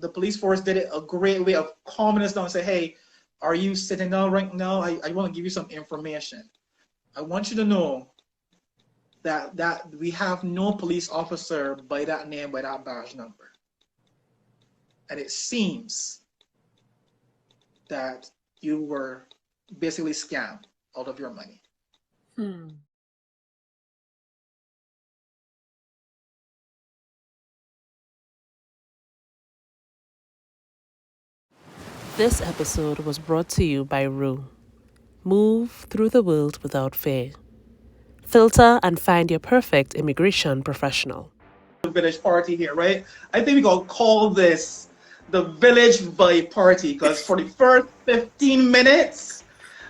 the police force did it a great way of calming us down and say, hey, are you sitting down right now? I want to give you some information. I want you to know that we have no police officer by that name, by that badge number. And it seems that you were basically scammed out of your money. This episode was brought to you by Rue. Move through the world without fear. Filter and find your perfect immigration professional. The village party here, right? I think we gonna call this the village vibe party because for the first 15 minutes,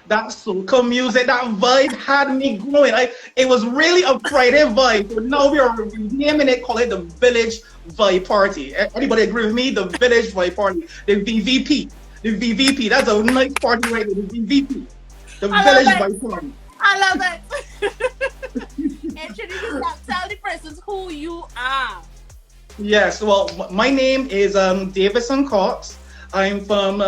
that soca music, that vibe had me going. It was really a Friday vibe. So now we are renaming it, call it the village vibe party. Anybody agree with me? The village vibe party, the VVP. The VVP, that's a nice party right there, the VVP. The village vibe party. I love it. Introduce yourself. Tell the persons who you are. Yes, well, my name is Davidson Cox. I'm from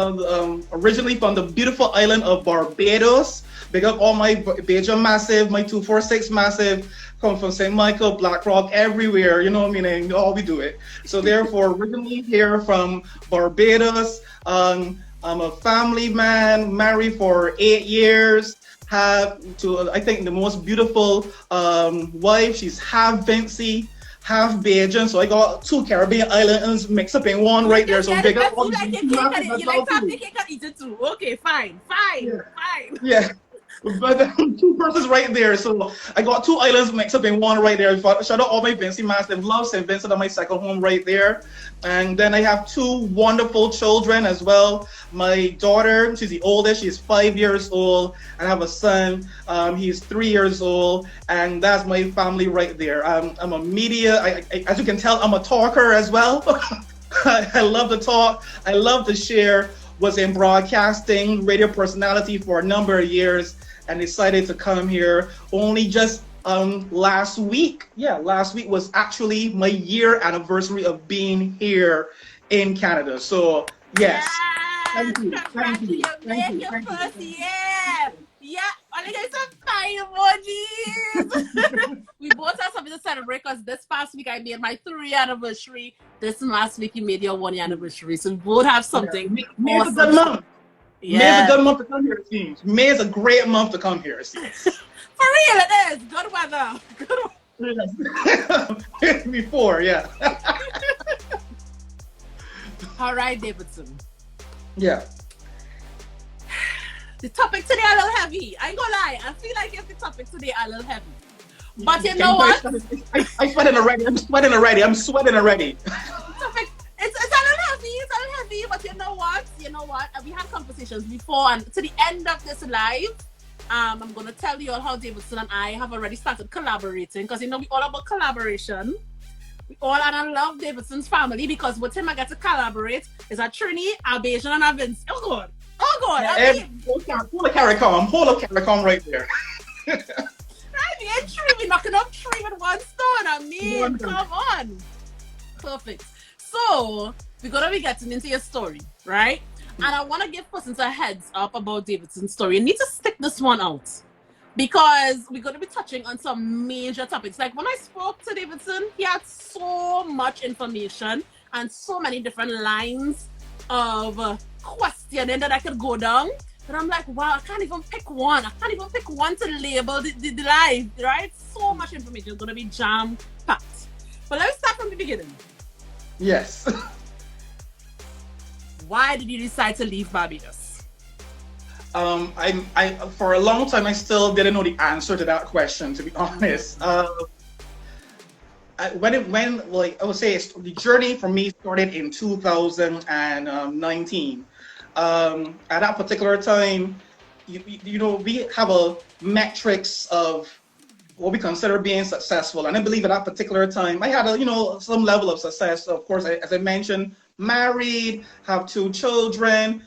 originally from the beautiful island of Barbados. Big up all my Bajan Massive, my 246 Massive, come from St. Michael, Black Rock, everywhere, you know what I mean? And all we do it. So therefore, originally here from Barbados. I'm a family man, married for 8 years. Have to, I think, the most beautiful wife. She's half Vincy, half Bajan. So I got 2 Caribbean islands mixed up in one right there. So big up. You like to cake and eat it too. Okay, fine. Yeah. But 2 persons right there. So I got 2 islands mixed up in one right there. Shout out all my Vincy Massive. Love St. Vincent on my second home right there. And then I have 2 wonderful children as well. My daughter, she's the oldest, she's 5 years old. And I have a son, he's 3 years old. And that's my family right there. I'm a media, as you can tell, I'm a talker as well. I love to talk, I love to share. Was in broadcasting, radio personality for a number of years, and decided to come here only just last week. Yeah, last week was actually my year anniversary of being here in Canada. So yes, thank you. Yeah, I think it's some fire emojis. We both have something to celebrate because this past week I made my 3-year anniversary. This last week you made your 1-year anniversary. So we both have something. May is a good month. Yeah. May is a good month to come here, it seems. May is a great month to come here, it seems. For real, it is. Good weather. Yes. Before, yeah. All right, Davidson. Yeah. The topic today a little heavy. I ain't gonna lie. I feel like the topic today a little heavy. But you know what? I'm sweating already. I'm sweating already. It's a little heavy. It's a little heavy. But you know what? We had conversations before, and to the end of this live, I'm gonna tell you all how Davidson and I have already started collaborating because we all about collaboration. And I love Davidson's family because with him I get to collaborate is a Trini, a Bajan, and a Vince. Oh God. Hold of CARICOM right there. Right, we're knocking up 3 with 1 stone. I mean, come on. Perfect. So, we're going to be getting into your story, right? And I want to give persons a heads up about Davidson's story. You need to stick this one out because we're going to be touching on some major topics. Like when I spoke to Davidson, he had so much information and so many different lines of questioning that I could go down. But I'm like, wow, I can't even pick one. To label the live, right? So much information is going to be jam-packed. But let's start from the beginning. Yes. Why did you decide to leave Barbados? I for a long time, I still didn't know the answer to that question, to be honest. I would say the journey for me started in 2019. At that particular time, we have a metrics of what we consider being successful, and I believe at that particular time I had some level of success. Of course, as I mentioned, married, have 2 children.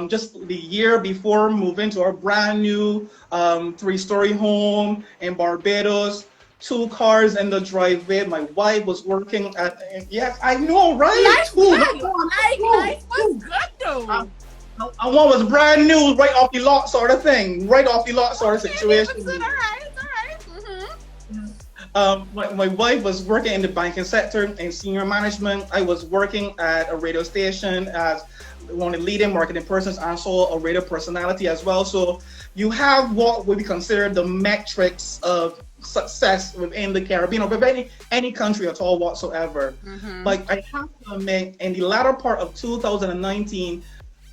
Just the year before moving to our brand new 3-story home in Barbados. 2 cars in the driveway. My wife was working at, yes, I know, right? Life, 2, life, not one, life 2, was 2. good though. And one was brand new, right off the lot sort of thing, right off the lot sort of Okay, situation. Davidson, all right. My wife was working in the banking sector in senior management. I was working at a radio station as one of the leading marketing persons, and also a radio personality as well. So you have what would be considered the metrics of success within the Caribbean or within any country at all whatsoever. Like I have to admit, in the latter part of 2019,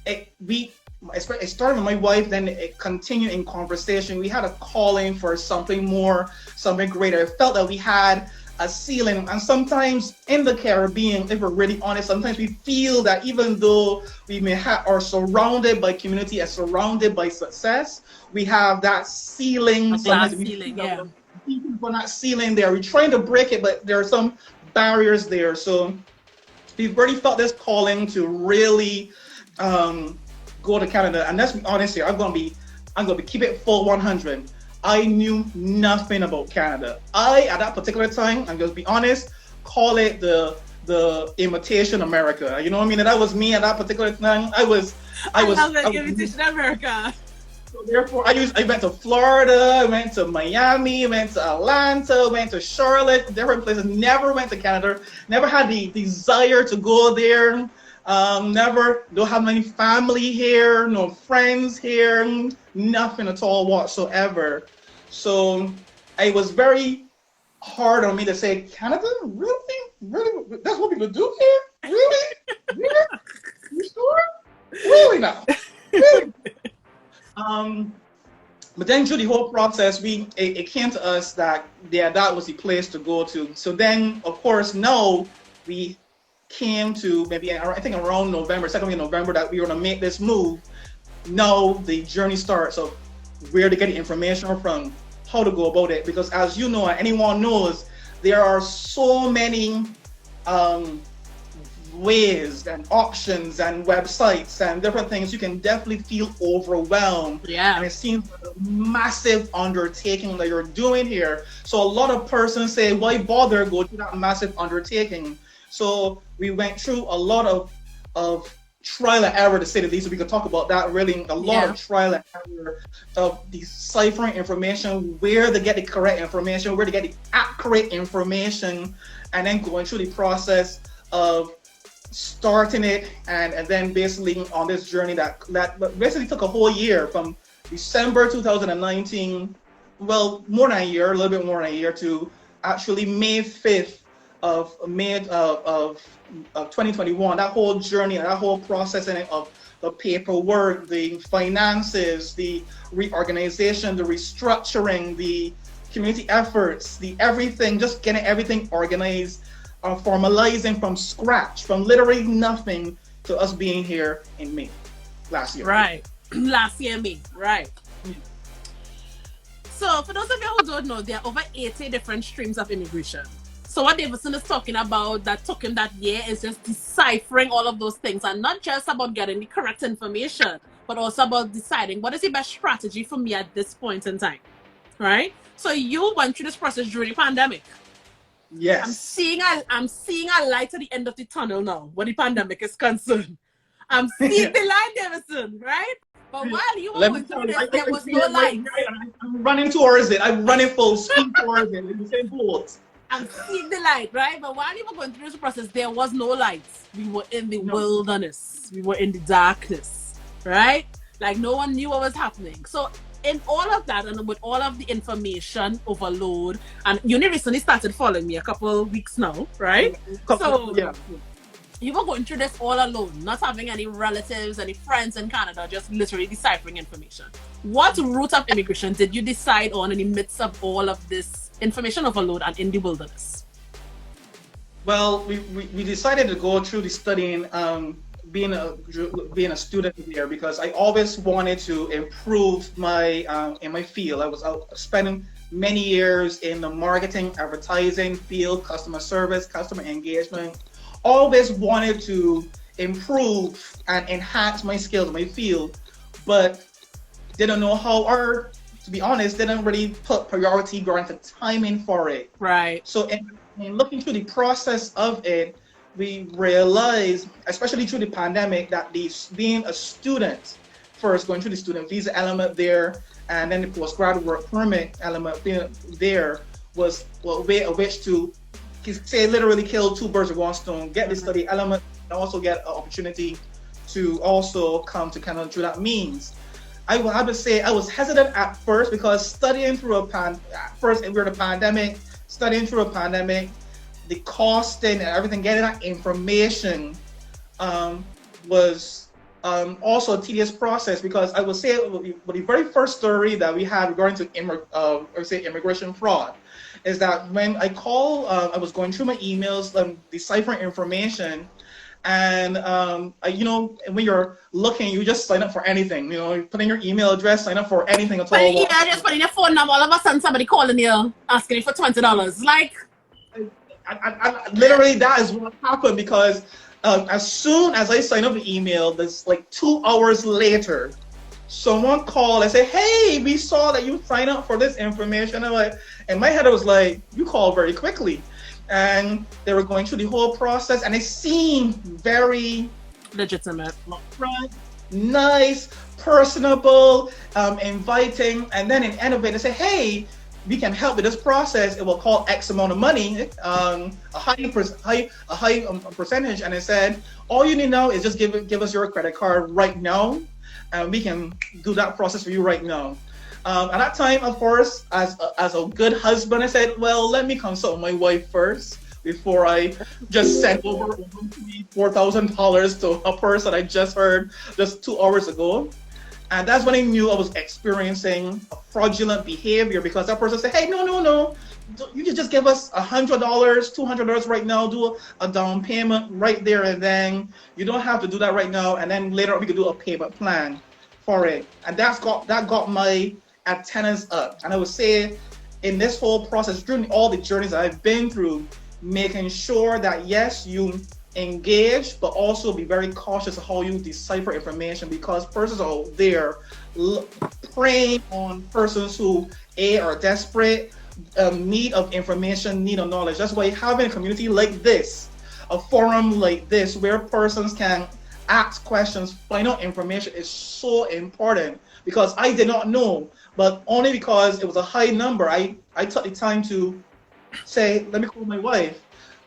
it started with my wife, then it continued in conversation. We had a calling for something more, something greater. It felt that we had a ceiling. And sometimes in the Caribbean, if we're really honest, sometimes we feel that even though we may are surrounded by community and surrounded by success, we have that ceiling. Glass ceiling, yeah. We're not ceiling there. We're trying to break it, but there are some barriers there. So we've already felt this calling to really go to Canada. And let's be honest here, I'm gonna be keep it full 100. I knew nothing about Canada. At that particular time, I'm gonna be honest, call it the imitation America. You know what I mean? And that was me at that particular time. I love that imitation America. So therefore, I went to Florida, I went to Miami, went to Atlanta, went to Charlotte, different places. Never went to Canada. Never had the desire to go there. Don't have any family here, no friends here, nothing at all whatsoever. So it was very hard on me to say, Canada? Really? That's what people do here? Really? You sure? Really now? Really? But then through the whole process, it came to us that that was the place to go to. So then, of course, now we came to maybe, I think around November, second week of November, that we were going to make this move. Now the journey starts of where to get the information from, how to go about it. Because as you know, anyone knows, there are so many ways and options and websites and different things. You can definitely feel overwhelmed. Yeah. And it seems like a massive undertaking that you're doing here. So a lot of persons say, why bother go through that massive undertaking? So we went through a lot of trial and error, to say the least. So we could talk about that really, a lot of trial and error of deciphering information, where to get the correct information, where to get the accurate information, and then going through the process of starting it and then basically on this journey that basically took a whole year from December 2019, well, more than a year, a little bit more than a year, to actually May 5th of 2021. That whole journey, that whole processing of the paperwork, the finances, the reorganization, the restructuring, the community efforts, the everything, just getting everything organized, formalizing from scratch, from literally nothing to us being here in May last year. Right. Last year, May. Right. So for those of you who don't know, there are over 80 different streams of immigration. So what Davidson is talking about that took him that year is just deciphering all of those things, and not just about getting the correct information, but also about deciding what is the best strategy for me at this point in time, right? So you went through this process during the pandemic. Yes. I'm seeing a light at the end of the tunnel now, when the pandemic is concerned. I'm seeing the light, Davidson, right? But while you were going through this, there was no light. I'm running towards it. I'm running full speed towards it in the same boat. I'm seeing the light, right? But while you were going through this process, there was no light. We were in the wilderness. We were in the darkness, right? Like no one knew what was happening. So in all of that, and with all of the information overload, and you only recently started following me a couple of weeks now, right? You were going through this all alone, not having any relatives, any friends in Canada, just literally deciphering information. What route of immigration did you decide on in the midst of all of this information overload and in the wilderness? Well, we decided to go through the studying, being a student here, because I always wanted to improve my in my field. I was out spending many years in the marketing, advertising field, customer service, customer engagement. Always wanted to improve and enhance my skills in my field, but didn't know how, or to be honest, didn't really put priority granted timing for it. Right. So in looking through the process of it, we realized, especially through the pandemic, that being a student first, going through the student visa element there, and then the postgraduate work permit element being there was a way of which to say literally kill two birds with one stone, get the study element and also get an opportunity to also come to Canada through that means. I will have to say I was hesitant at first because studying through at first we're in a pandemic, studying through a pandemic, the costing and everything, getting that information was also a tedious process, because I would say the very first story that we had regarding to immigration fraud is that when I called, I was going through my emails, deciphering information, and when you're looking, you just sign up for anything. You put in your email address, sign up for anything at all. Yeah, just put in your phone number. All of a sudden, somebody calling you asking you for $20. Like, I literally, that is what happened, because as soon as I signed up the email, this like 2 hours later, someone called and said, "Hey, we saw that you signed up for this information." And in my head, I was like, "You called very quickly." And they were going through the whole process, and it seemed very legitimate, nice, personable, inviting. And then in the end of it, they say, "Hey, we can help with this process. It will cost X amount of money, a high percentage." And it said, "All you need now is just give us your credit card right now, and we can do that process for you right now." At that time, of course, as a good husband, I said, "Well, let me consult my wife first before I just send over $4,000 to a person I just heard just 2 hours ago." And that's when I knew I was experiencing a fraudulent behavior, because that person said, "Hey, no, you can just give us $100, $200 right now, do a down payment right there, and then you don't have to do that right now, and then later we could do a payment plan for it." And that got my antennas up. And I would say in this whole process, during all the journeys that I've been through, making sure that yes, you engage, but also be very cautious of how you decipher information, because persons are out there preying on persons who are desperate, need of information, need of knowledge. That's why having a community like this, a forum like this, where persons can ask questions, find out information, is so important. Because I did not know, but only because it was a high number, I took the time to say, let me call my wife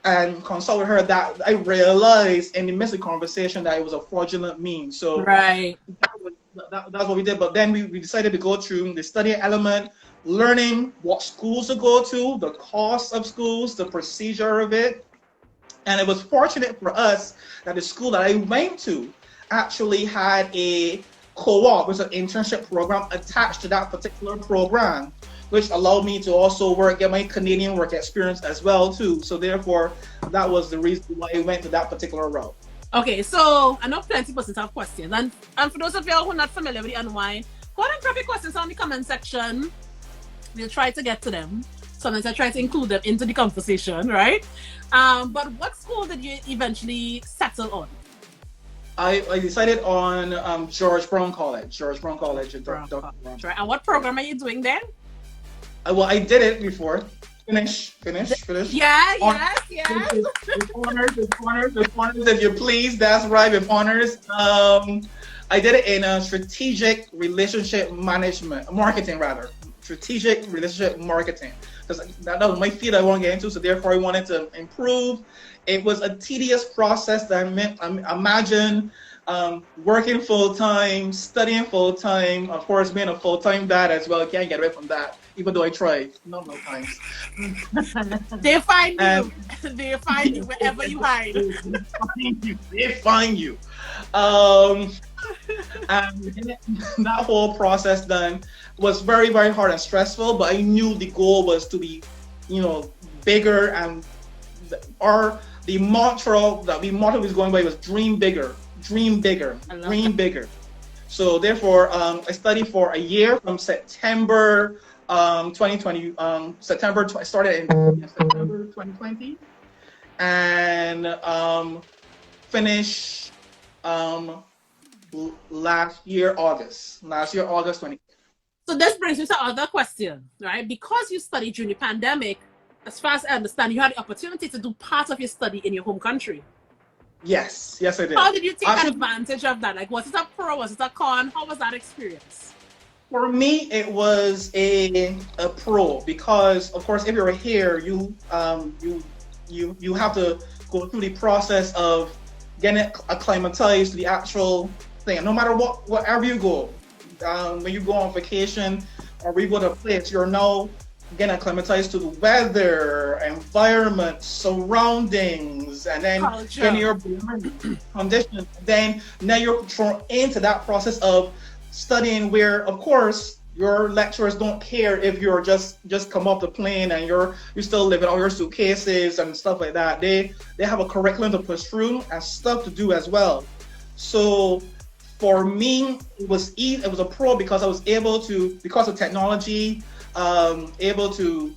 and consult with her, that I realized in the midst of the conversation that it was a fraudulent means. So right, that's what we did. But then we decided to go through the study element, learning what schools to go to, the cost of schools, the procedure of it. And it was fortunate for us that the school that I went to actually had a co-op, which is an internship program attached to that particular program, which allowed me to also get my Canadian work experience as well too. So therefore, that was the reason why I went to that particular route. Okay, so I know plenty of persons have questions, and for those of you who are not familiar with the Unwind, go ahead and drop your questions on the comment section. We'll try to get to them. Sometimes I try to include them into the conversation, right? But what school did you eventually settle on? I decided on George Brown College. Right. And what program are you doing then? Well, I did it before. Finish. Yeah, yes. With honors, if you please. That's right, with honors. I did it in strategic relationship marketing. Strategic relationship marketing. Because that was my field I want to get into, so therefore I wanted to improve. It was a tedious process that imagine working full-time, studying full-time, of course being a full-time dad as well. I can't get away from that, even though I tried no times. They find you. They find you wherever you hide. They find you. And that whole process then was very, very hard and stressful, but I knew the goal was to be, bigger, and the mantra that we was going by was dream bigger. So therefore, I studied for a year from September 2020. Started in September 2020, and finished last year August 20. So this brings me to another question, right? Because you studied during the pandemic, as far as I understand, you had the opportunity to do part of your study in your home country. Yes, I did. How did you take advantage of that? Like, was it a pro? Was it a con? How was that experience? For me, it was a pro because, of course, if you're here, you have to go through the process of getting acclimatized to the actual thing. No matter wherever you go, when you go on vacation or we go to a place, you're now getting acclimatized to the weather, environment, surroundings, and then getting your conditions. Then now you're thrown into that process of studying where, of course, your lecturers don't care if you're just come off the plane and you're still living all your suitcases and stuff like that. They have a curriculum to push through and stuff to do as well. So for me, it was a pro because I was able to, because of technology, able to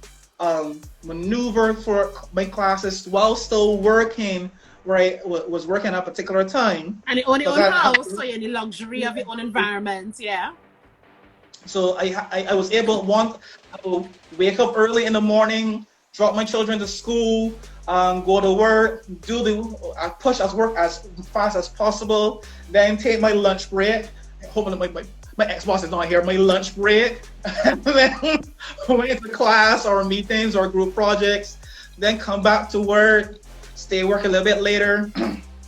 maneuver for my classes while still working where I was working at a particular time. And you own your own house, so you're in the luxury of your own environment, yeah. So I was able, I will wake up early in the morning, drop my children to school, go to work, I push work as fast as possible, then take my lunch break, hoping that my ex-boss is not here, my lunch break, and then went into class or meetings or group projects, then come back to work, stay work a little bit later,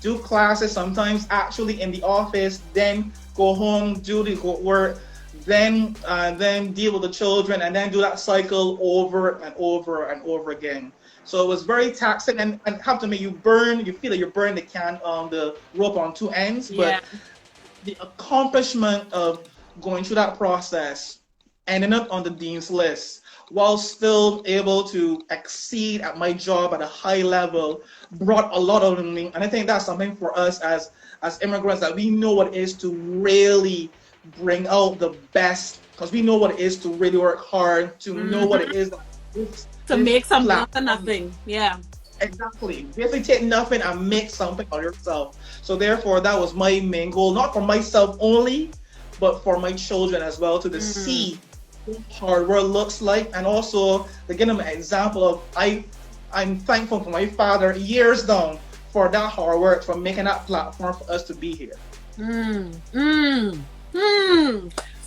do classes, sometimes actually in the office, then go home, do the work, then deal with the children, and then do that cycle over and over and over again. So it was very taxing, and have to make you feel that you're burning the rope on two ends, but the accomplishment of going through that process, ending up on the dean's list, while still able to exceed at my job at a high level, brought a lot of me. And I think that's something for us as immigrants, that we know what it is to really bring out the best, because we know what it is to really work hard, to know what it is to make something out of nothing. Yeah. Exactly. Basically take nothing and make something of yourself. So therefore, that was my main goal, not for myself only, but for my children as well, to see what hard work looks like, and also to give them an example of, I'm thankful for my father years down for that hard work, for making that platform for us to be here.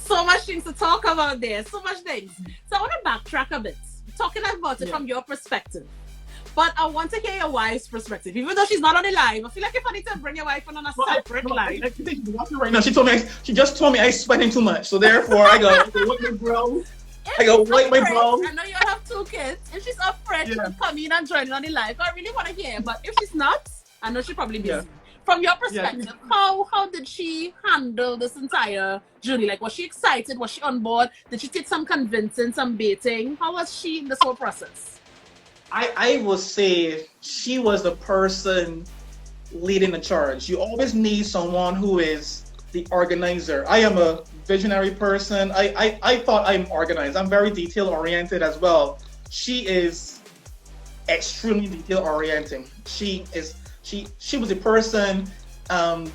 So much things to talk about there, so much things. So I want to backtrack a bit, talking about it from your perspective. But I want to hear your wife's perspective. Even though she's not on the live, I feel like if I need to bring your wife on a separate live. Right now, she just told me I'm spending too much. So therefore, I go, wipe my brow. I know you have 2 kids. If she's up front, she can come in and join on the live. I really want to hear. But if she's not, I know she's probably busy. Yeah. From your perspective, how did she handle this entire journey? Like, was she excited? Was she on board? Did she take some convincing, some baiting? How was she in this whole process? I will say she was the person leading the charge. You always need someone who is the organizer. I am a visionary person. I thought I'm organized. I'm very detail oriented as well. She is extremely detail oriented. She was the person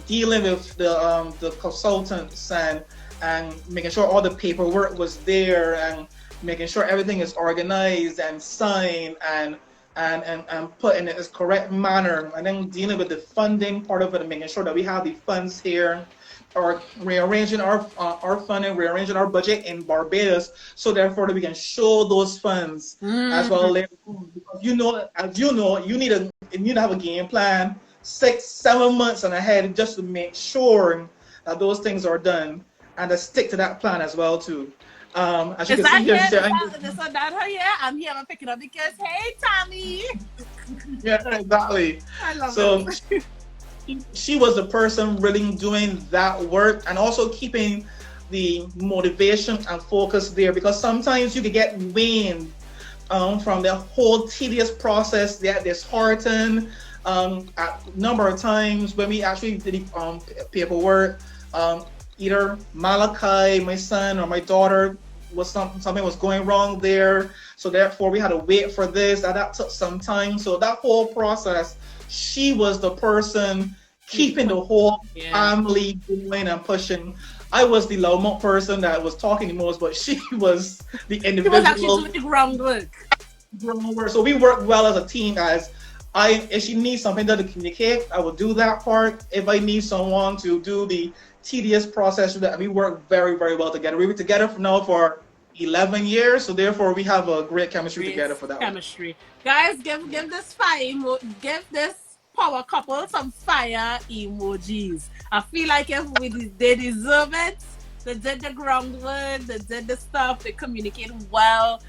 dealing with the consultants and making sure all the paperwork was there, and making sure everything is organized and signed and put in its correct manner, and then dealing with the funding part of it and making sure that we have the funds here, or rearranging our funding, rearranging our budget in Barbados, so therefore that we can show those funds as well later on. Because you need to have a game plan 6-7 months and ahead, just to make sure that those things are done, and to stick to that plan as well too. As you can see here, I'm here. I'm picking up because, hey, Tommy. Yeah, exactly. I love it. She was the person really doing that work, and also keeping the motivation and focus there, because sometimes you can get waned from the whole tedious process, that disheartened a number of times when we actually did the paperwork. Either Malachi, my son, or my daughter, something was going wrong there, so therefore we had to wait for this, and that took some time. So that whole process, she was the person keeping the whole family going and pushing. I was the loudmouth person that was talking the most, but she was the individual. She was actually doing the groundwork. So we worked well as a team. If she needs something to communicate, I will do that part. If I need someone to do the tedious process, we work very, very well together. We were together now for 11 years, so therefore we have a great chemistry together for that. Chemistry, guys, give this give this power couple some fire emojis. I feel like if they deserve it. They did the groundwork, they did the stuff, they communicate well.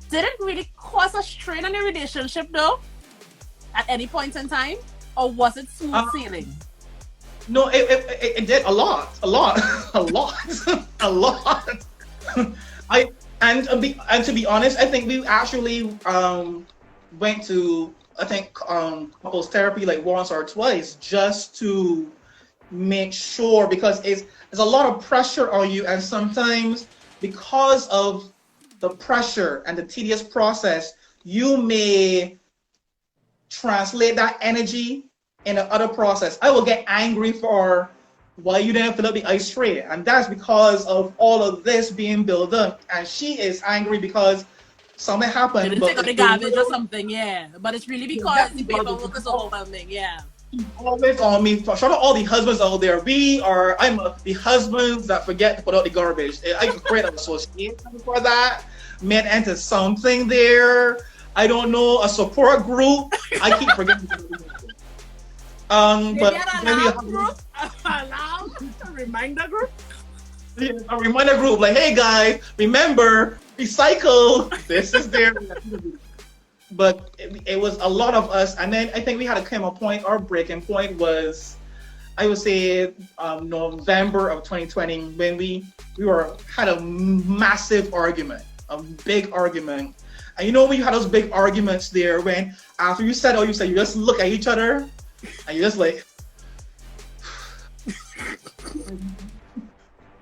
Did it really cause a strain on the relationship though? At any point in time? Or was it smooth sailing? No, it did a lot. A lot. And to be honest, I think we actually went to couples therapy like once or twice just to make sure, because there's a lot of pressure on you, and sometimes because of the pressure and the tedious process, you may translate that energy in the other process. I will get angry for why you didn't fill up the ice tray, and that's because of all of this being built up. And she is angry because something happened. Didn't take out the garbage or something, yeah. But it's really because the paperwork is overwhelming, yeah. Always on me. Shout out all the husbands out there. I'm the husbands that forget to put out the garbage. I can create an association for that. Men enter something there. I don't know, a support group. I keep forgetting. But maybe a group, a reminder group. Yeah, a reminder group, like, hey guys, remember, recycle. This is there. But it was a lot of us, and then I think we had to come a point. Our breaking point was, I would say, November of 2020, when we had a massive argument, a big argument. And you know when you had those big arguments there, when after you said all you said, you just look at each other and you just like,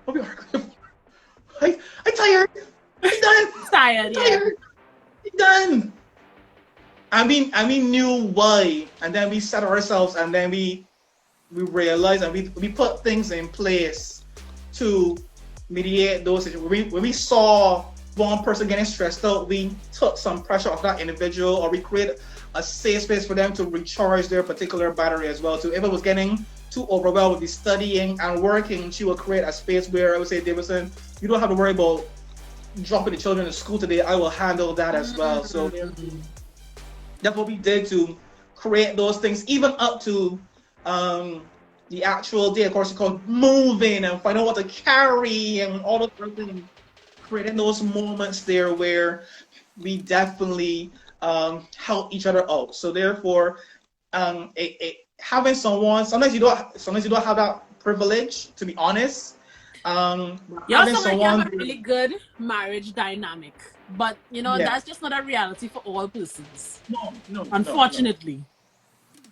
what are we arguing for? I'm tired. I'm done. Tired, yeah. I'm done. And we knew why, and then we set ourselves, and then we realized, and we put things in place to mediate those situations. When we saw one person getting stressed out, we took some pressure off that individual, or we created a safe space for them to recharge their particular battery as well. So if it was getting too overwhelmed with the studying and working, she would create a space where I would say, Davidson, you don't have to worry about dropping the children to school today. I will handle that as well. So that's what we did to create those things, even up to the actual day, of course, it's called moving and finding out what to carry and all those things. Creating those moments there where we definitely help each other out. So therefore, having someone, sometimes you don't have that privilege, to be honest. You have a really good marriage dynamic, but that's just not a reality for all persons. No. Unfortunately.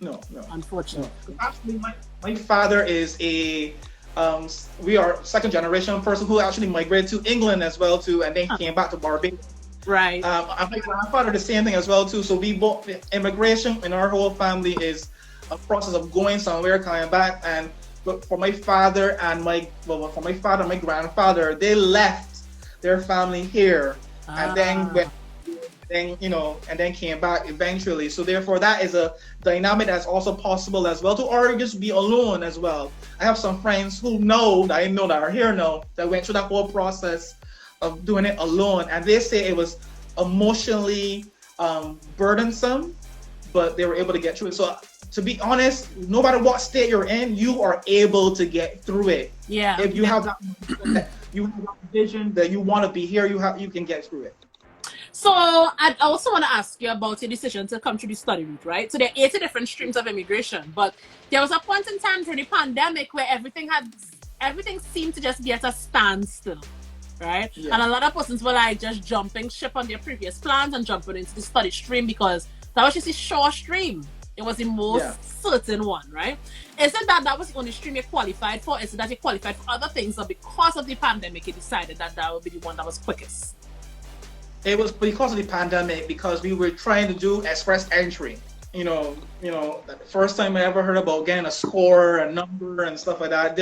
No. Unfortunately. No. Actually, my father is we are second generation person who actually migrated to England as well too, and then came back to Barbados. Right. And my grandfather the same thing as well too. So we both, immigration in our whole family is a process of going somewhere, coming back. And for my father and my grandfather, they left their family here, and then and then came back eventually. So therefore, that is a dynamic that's also possible as well, or just be alone as well. I have some friends who I know that are here now, that went through that whole process of doing it alone, and they say it was emotionally burdensome, but they were able to get through it. So to be honest, no matter what state you're in, you are able to get through it. Yeah. If you have that vision that you want to be here, you can get through it. So I also want to ask you about your decision to come to the study route, right? So there are 80 different streams of immigration, but there was a point in time during the pandemic where everything seemed to just be at a standstill, right? Yeah. And a lot of persons were like just jumping ship on their previous plans and jumping into the study stream because that was just a sure stream. It was the most certain one, right? Is it that was the only stream you qualified for? Is it that you qualified for other things, or because of the pandemic you decided that would be the one that was quickest? It was because of the pandemic, because we were trying to do express entry. The first time I ever heard about getting a score, a number, and stuff like that,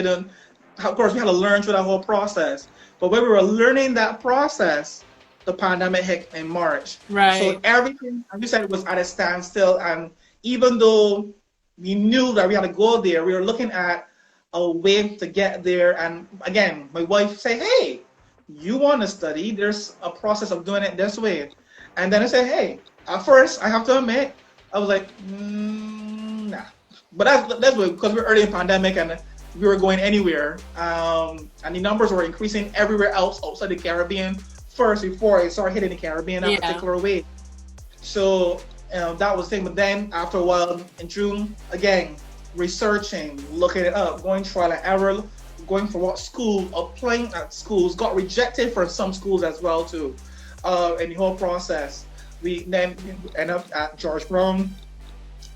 of course, we had to learn through that whole process. But when we were learning that process, the pandemic hit in March. Right. So everything, as you said, was at a standstill. And even though we knew that we had to go there, we were looking at a way to get there. And again, my wife said, hey, you want to study? There's a process of doing it this way. And then I said, hey, at first, I have to admit, I was like, nah. But that's because we're early in pandemic and we were going anywhere. And the numbers were increasing everywhere else outside the Caribbean first before it started hitting the Caribbean that particular way. So that was the thing. But then after a while in June, again, researching, looking it up, going trial and error, going for what school, applying at schools, got rejected for some schools as well too. In the whole process, we then ended up at George Brown,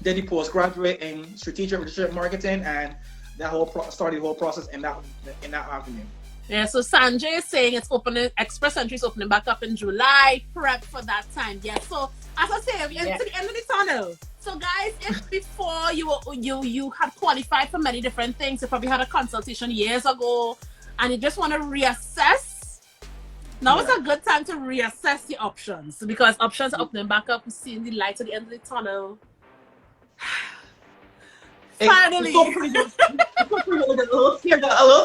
did the postgraduate in strategic relationship marketing, and that whole started the whole process in that avenue. Yeah, so Sanjay is saying it's opening, Express Entry is opening back up in July. Prep for that time. Yeah. So as I say, we're to the end of the tunnel. So guys, if before you had qualified for many different things, you probably had a consultation years ago, and you just want to reassess, now is a good time to reassess your options, because options are opening back up. We're seeing the light at the end of the tunnel. Finally, a little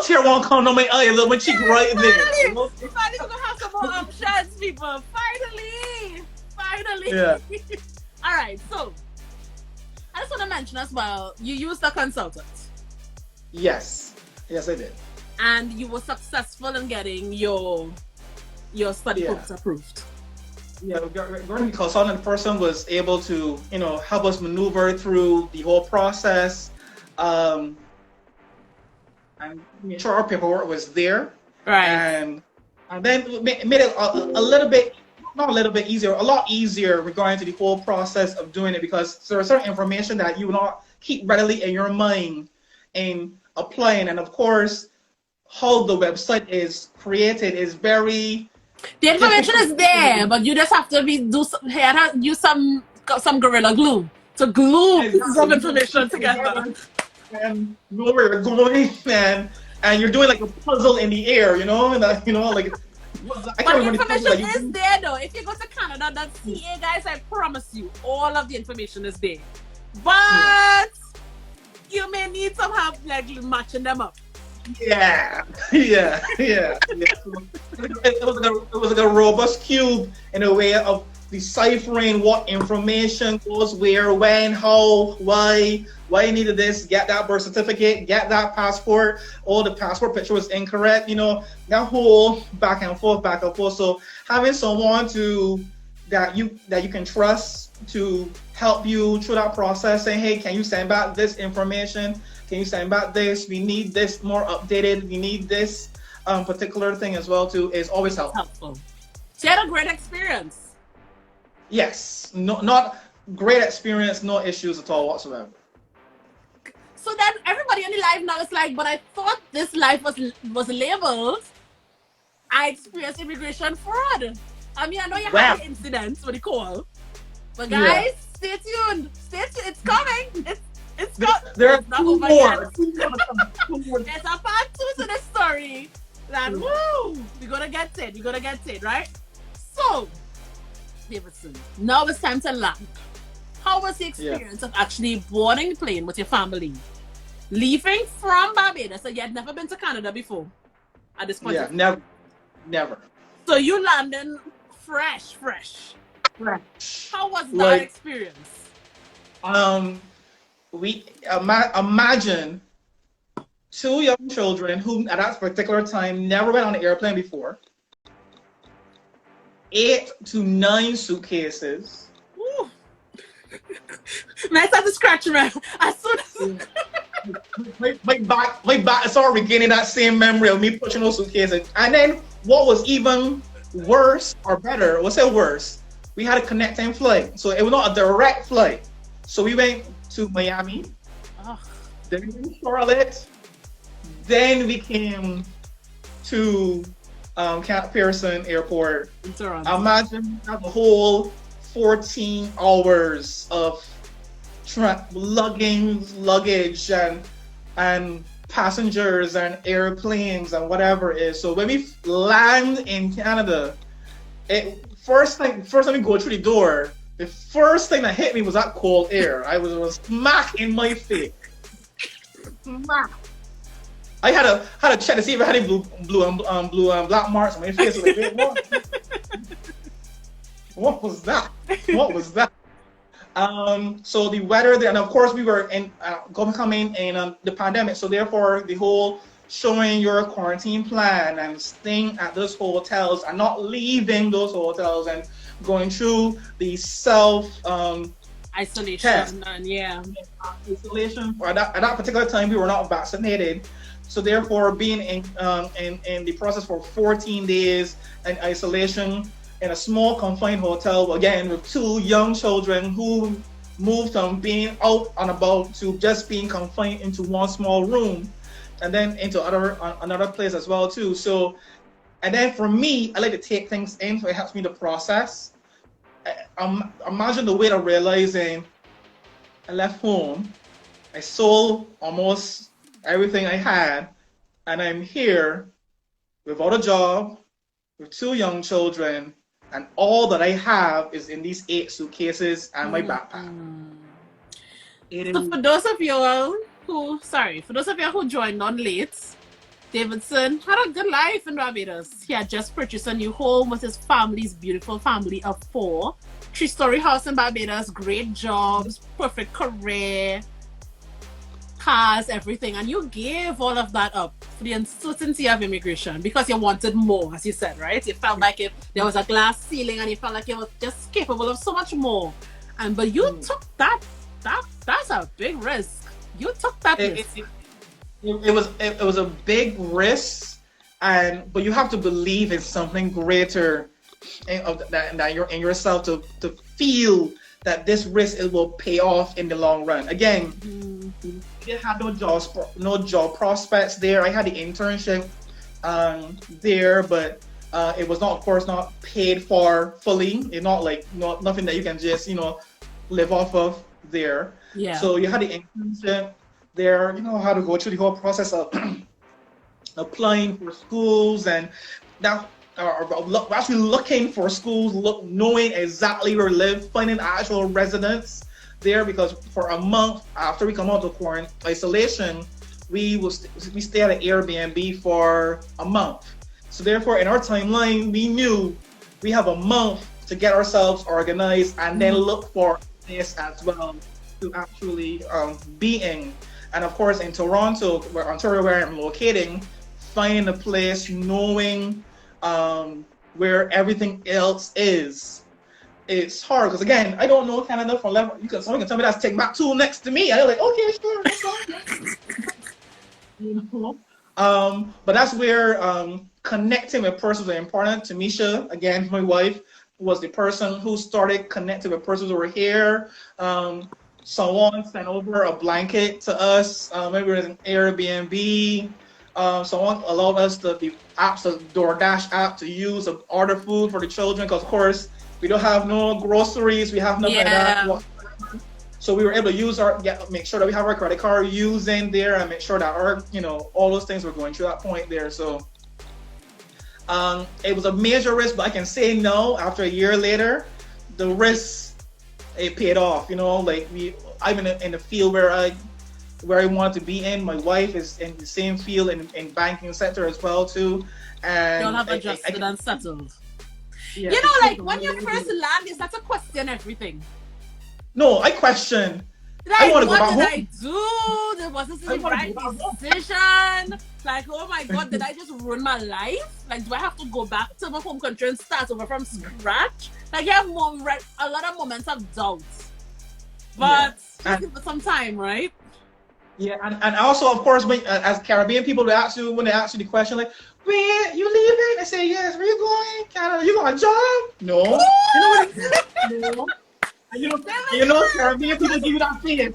tear won't come on my eye, a little cheek right there. Finally, we're gonna have some more options, people. Finally. Yeah. All right. So, I just want to mention as well, you used a consultant. Yes, I did. And you were successful in getting your study books approved. Yeah, the consultant person was able to, help us maneuver through the whole process, and make sure our paperwork was there. Right. And then made it a little bit, not a little bit easier, a lot easier regarding to the whole process of doing it, because there's certain information that you will not keep readily in your mind in applying. And of course, how the website is created is very... The information is there, but you just have to use some Gorilla Glue to glue some information together. And know where you're going, and you're doing like a puzzle in the air, like. But the information is there though. If you go to Canada.ca, guys, I promise you, all of the information is there. But you may need some help like matching them up. Yeah. It was like a robust cube in a way of deciphering what information goes where, when, how, why you needed this, get that birth certificate, get that passport, the passport picture was incorrect, that whole back and forth. So having someone that you can trust to help you through that process, saying, hey, can you send back this information? Can you send back this? We need this more updated. We need this particular thing as well too. Is always helpful. So you had a great experience. Yes, not great experience, no issues at all whatsoever. So then everybody in the life now is like, but I thought this life was labeled. I experienced immigration fraud. I mean, I know you had incidents with the call, but guys, stay tuned. It's coming. It's got. There are two more. There's a part 2 to the story. That we're gonna get it, right? So, Davidson, now it's time to land. How was the experience of actually boarding the plane with your family, leaving from Barbados? So you had never been to Canada before at this point. Yeah, never. So you landing fresh. How was that experience? We imagine 2 young children who at that particular time never went on an airplane before, 8 to 9 suitcases. Ooh. Man, I started to scratch around. As soon as my back started regaining that same memory of me pushing those suitcases. And then what was even worse or better, what's it worse? We had a connecting flight. So it was not a direct flight. So we went to Miami, then we went to Charlotte, then we came to Camp Pearson Airport. Imagine the whole 14 hours of luggage and passengers and airplanes and whatever it is. So when we land in Canada, first time we go through the door, the first thing that hit me was that cold air. I was smack in my face. Smack. I had to check to see if I had any blue and black marks on my face. Like, what was that? What was that? So the weather there, and of course we were coming in the pandemic. So therefore, the whole showing your quarantine plan and staying at those hotels and not leaving those hotels and going through the self isolation test. And Isolation. At that particular time, we were not vaccinated. So therefore, being in the process for 14 days in isolation in a small confined hotel, again with 2 young children who moved from being out and about to just being confined into one small room, and then into another place as well too. So, and then for me, I like to take things in, so it helps me to process. Imagine the weight of realizing I left home, I sold almost everything I had, and I'm here without a job, with 2 young children, and all that I have is in these 8 suitcases and my backpack. So for those of you who joined on late, Davidson had a good life in Barbados. He had just purchased a new home with his family's beautiful family of 4. 3-story house in Barbados, great jobs, perfect career, cars, everything. And you gave all of that up for the uncertainty of immigration because you wanted more, as you said, right? You felt like if there was a glass ceiling and you felt like you were just capable of so much more. But you took that's a big risk. You took that risk. It was a big risk, but you have to believe in something greater that you're in yourself to feel that this risk it will pay off in the long run. Again, we didn't have no job prospects there. I had the internship there, but it was not, of course, not paid for fully. It's not like nothing that you can just live off of there. Yeah. So you had the internship there. You know how to go through the whole process of applying for schools and now. Actually looking for schools, knowing exactly where to live, finding actual residence there, because for a month after we come out of quarantine isolation, we stay at an Airbnb for a month. So therefore, in our timeline, we knew we have a month to get ourselves organized and then look for this as well to actually be in. And of course, in Toronto, Ontario, where I'm locating, finding a place, knowing where everything else is, it's hard because again, I don't know Canada from level. Someone can tell me that's Timbuktu next to me. I'm like, okay, sure, that's fine. But that's where connecting with persons are important. Tamisha, again, my wife, was the person who started connecting with persons who were here. Someone sent over a blanket to us. Maybe it was an Airbnb. Someone allowed us the DoorDash app to use to order food for the children, because of course we don't have no groceries, we have nothing like that. So we were able to use make sure that we have our credit card using there and make sure that our all those things were going through that point there. So it was a major risk, but I can say no, after a year later, the risk it paid off. I'm in the field where I wanted to be in. My wife is in the same field in banking sector as well too. And you'll have adjusted and settled. Yeah, when you first land, is that a question everything? No, I question. I want to go back home. What did I do? There wasn't the right decision. Like, oh my God, did I just ruin my life? Like, do I have to go back to my home country and start over from scratch? Like, you have a lot of moments of doubt. But give it some time, right? Yeah, and also, of course, as Caribbean people, when they ask you the question, like, where you leaving? They say, yes. Where you going? Canada? You got a job? No. No. And Caribbean people give you that face.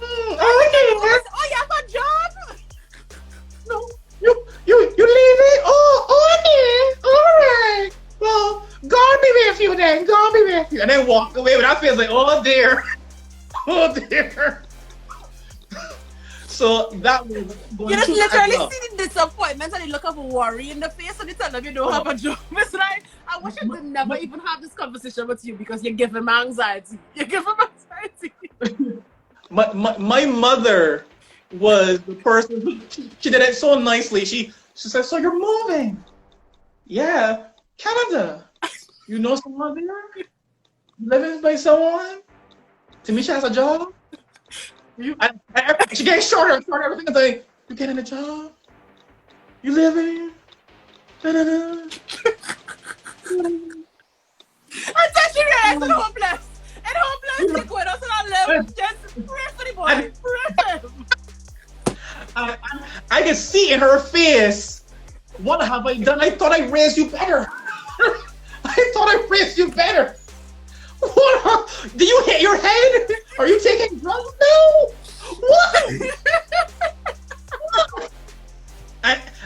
Oh, you have a job? No. You leaving? Oh, okay. All right. Well, God be with you then. God be with you. And then walk away with that face like, oh dear. Oh dear. So that was You going just through that literally as well. see the disappointment and the look of worry in the face and you tell them you don't have a job. It's like, I wish I could never even have this conversation with you because you're giving me anxiety. You're giving me anxiety. My mother was the person who she did it so nicely. She said, "So you're moving? Yeah, Canada. You know someone there? You living by someone? Tamisha has a job. She getting shorter and shorter. Everything is like, you getting a job? You living? Da-da-da. I thought you realized it's hopeless. And hopeless, you're going out to that level. Just pray for the boy. Pray for him. I can see in her face, what have I done? I thought I raised you better. I thought I raised you better. What? Do you hit your head? Are you taking drugs? No. What?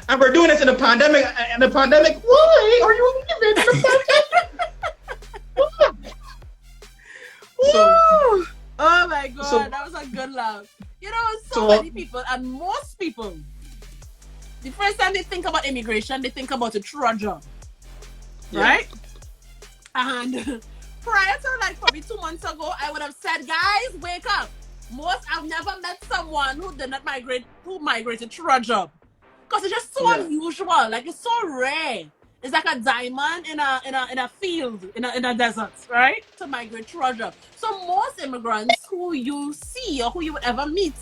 And we're doing this in the pandemic. And the pandemic. Why are you leaving in the pandemic? So, oh my God, so, that was a good laugh. You know, so many people, and most people, the first time they think about immigration, they think about a true job, right? And prior to like probably 2 months ago, I would have said, guys, wake up. I've never met someone who did not migrate, who migrated through a job. Because it's just so unusual, like it's so rare. It's like a diamond in a field, in a desert, right? To migrate through a job. So most immigrants who you see or who you would ever meet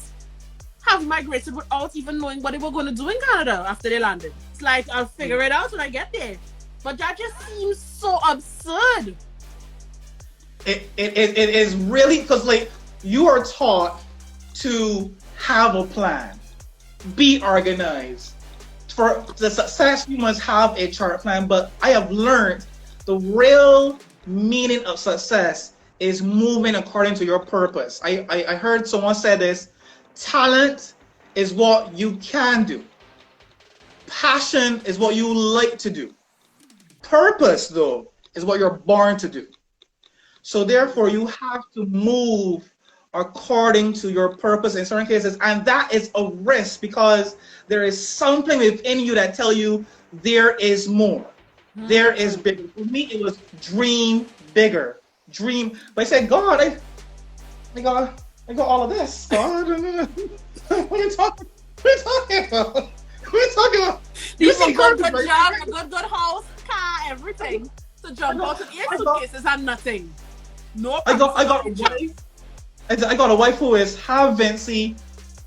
have migrated without even knowing what they were going to do in Canada after they landed. It's like, I'll figure it out when I get there. But that just seems so absurd. It is really, because like you are taught to have a plan, be organized. For the success, you must have a chart plan, but I have learned the real meaning of success is moving according to your purpose. I heard someone say this, talent is what you can do. Passion is what you like to do. Purpose, though, is what you're born to do. So therefore, you have to move according to your purpose in certain cases, and that is a risk because there is something within you that tell you there is more, there is bigger. For me, it was dream bigger, dream. But I said, God, I got all of this. God, what are you talking? What are you talking about? What are you talking about? You see, good job, a good house, car, everything. To jump out of 8 suitcases and nothing. No. I got a wife. I got a wife who is half Vincy,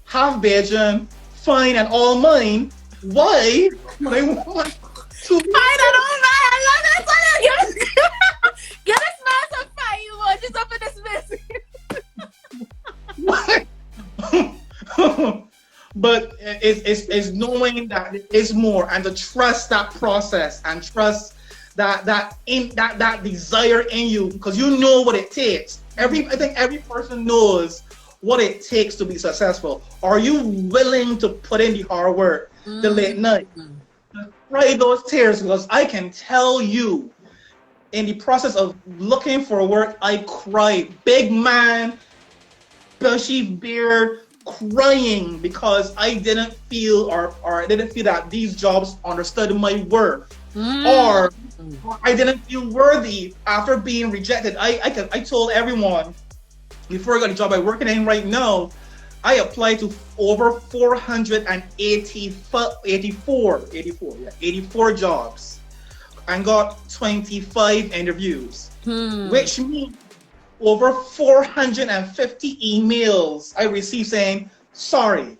half Bajan, fine and all mine. Why would I want to? Fine and all mine. I love it. Get a smile some fire emojis up in this message. But it's knowing that it's more and to trust that process and trust that desire in you because you know what it takes. I think every person knows what it takes to be successful. Are you willing to put in the hard work, the late night, to cry those tears? Because I can tell you, in the process of looking for work, I cried. Big man, bushy beard, crying because I didn't feel or I didn't feel that these jobs understood my worth, or I didn't feel worthy after being rejected. I told everyone before I got the job I'm working in right now, I applied to over 484 jobs and got 25 interviews, which means over 450 emails I received saying, sorry,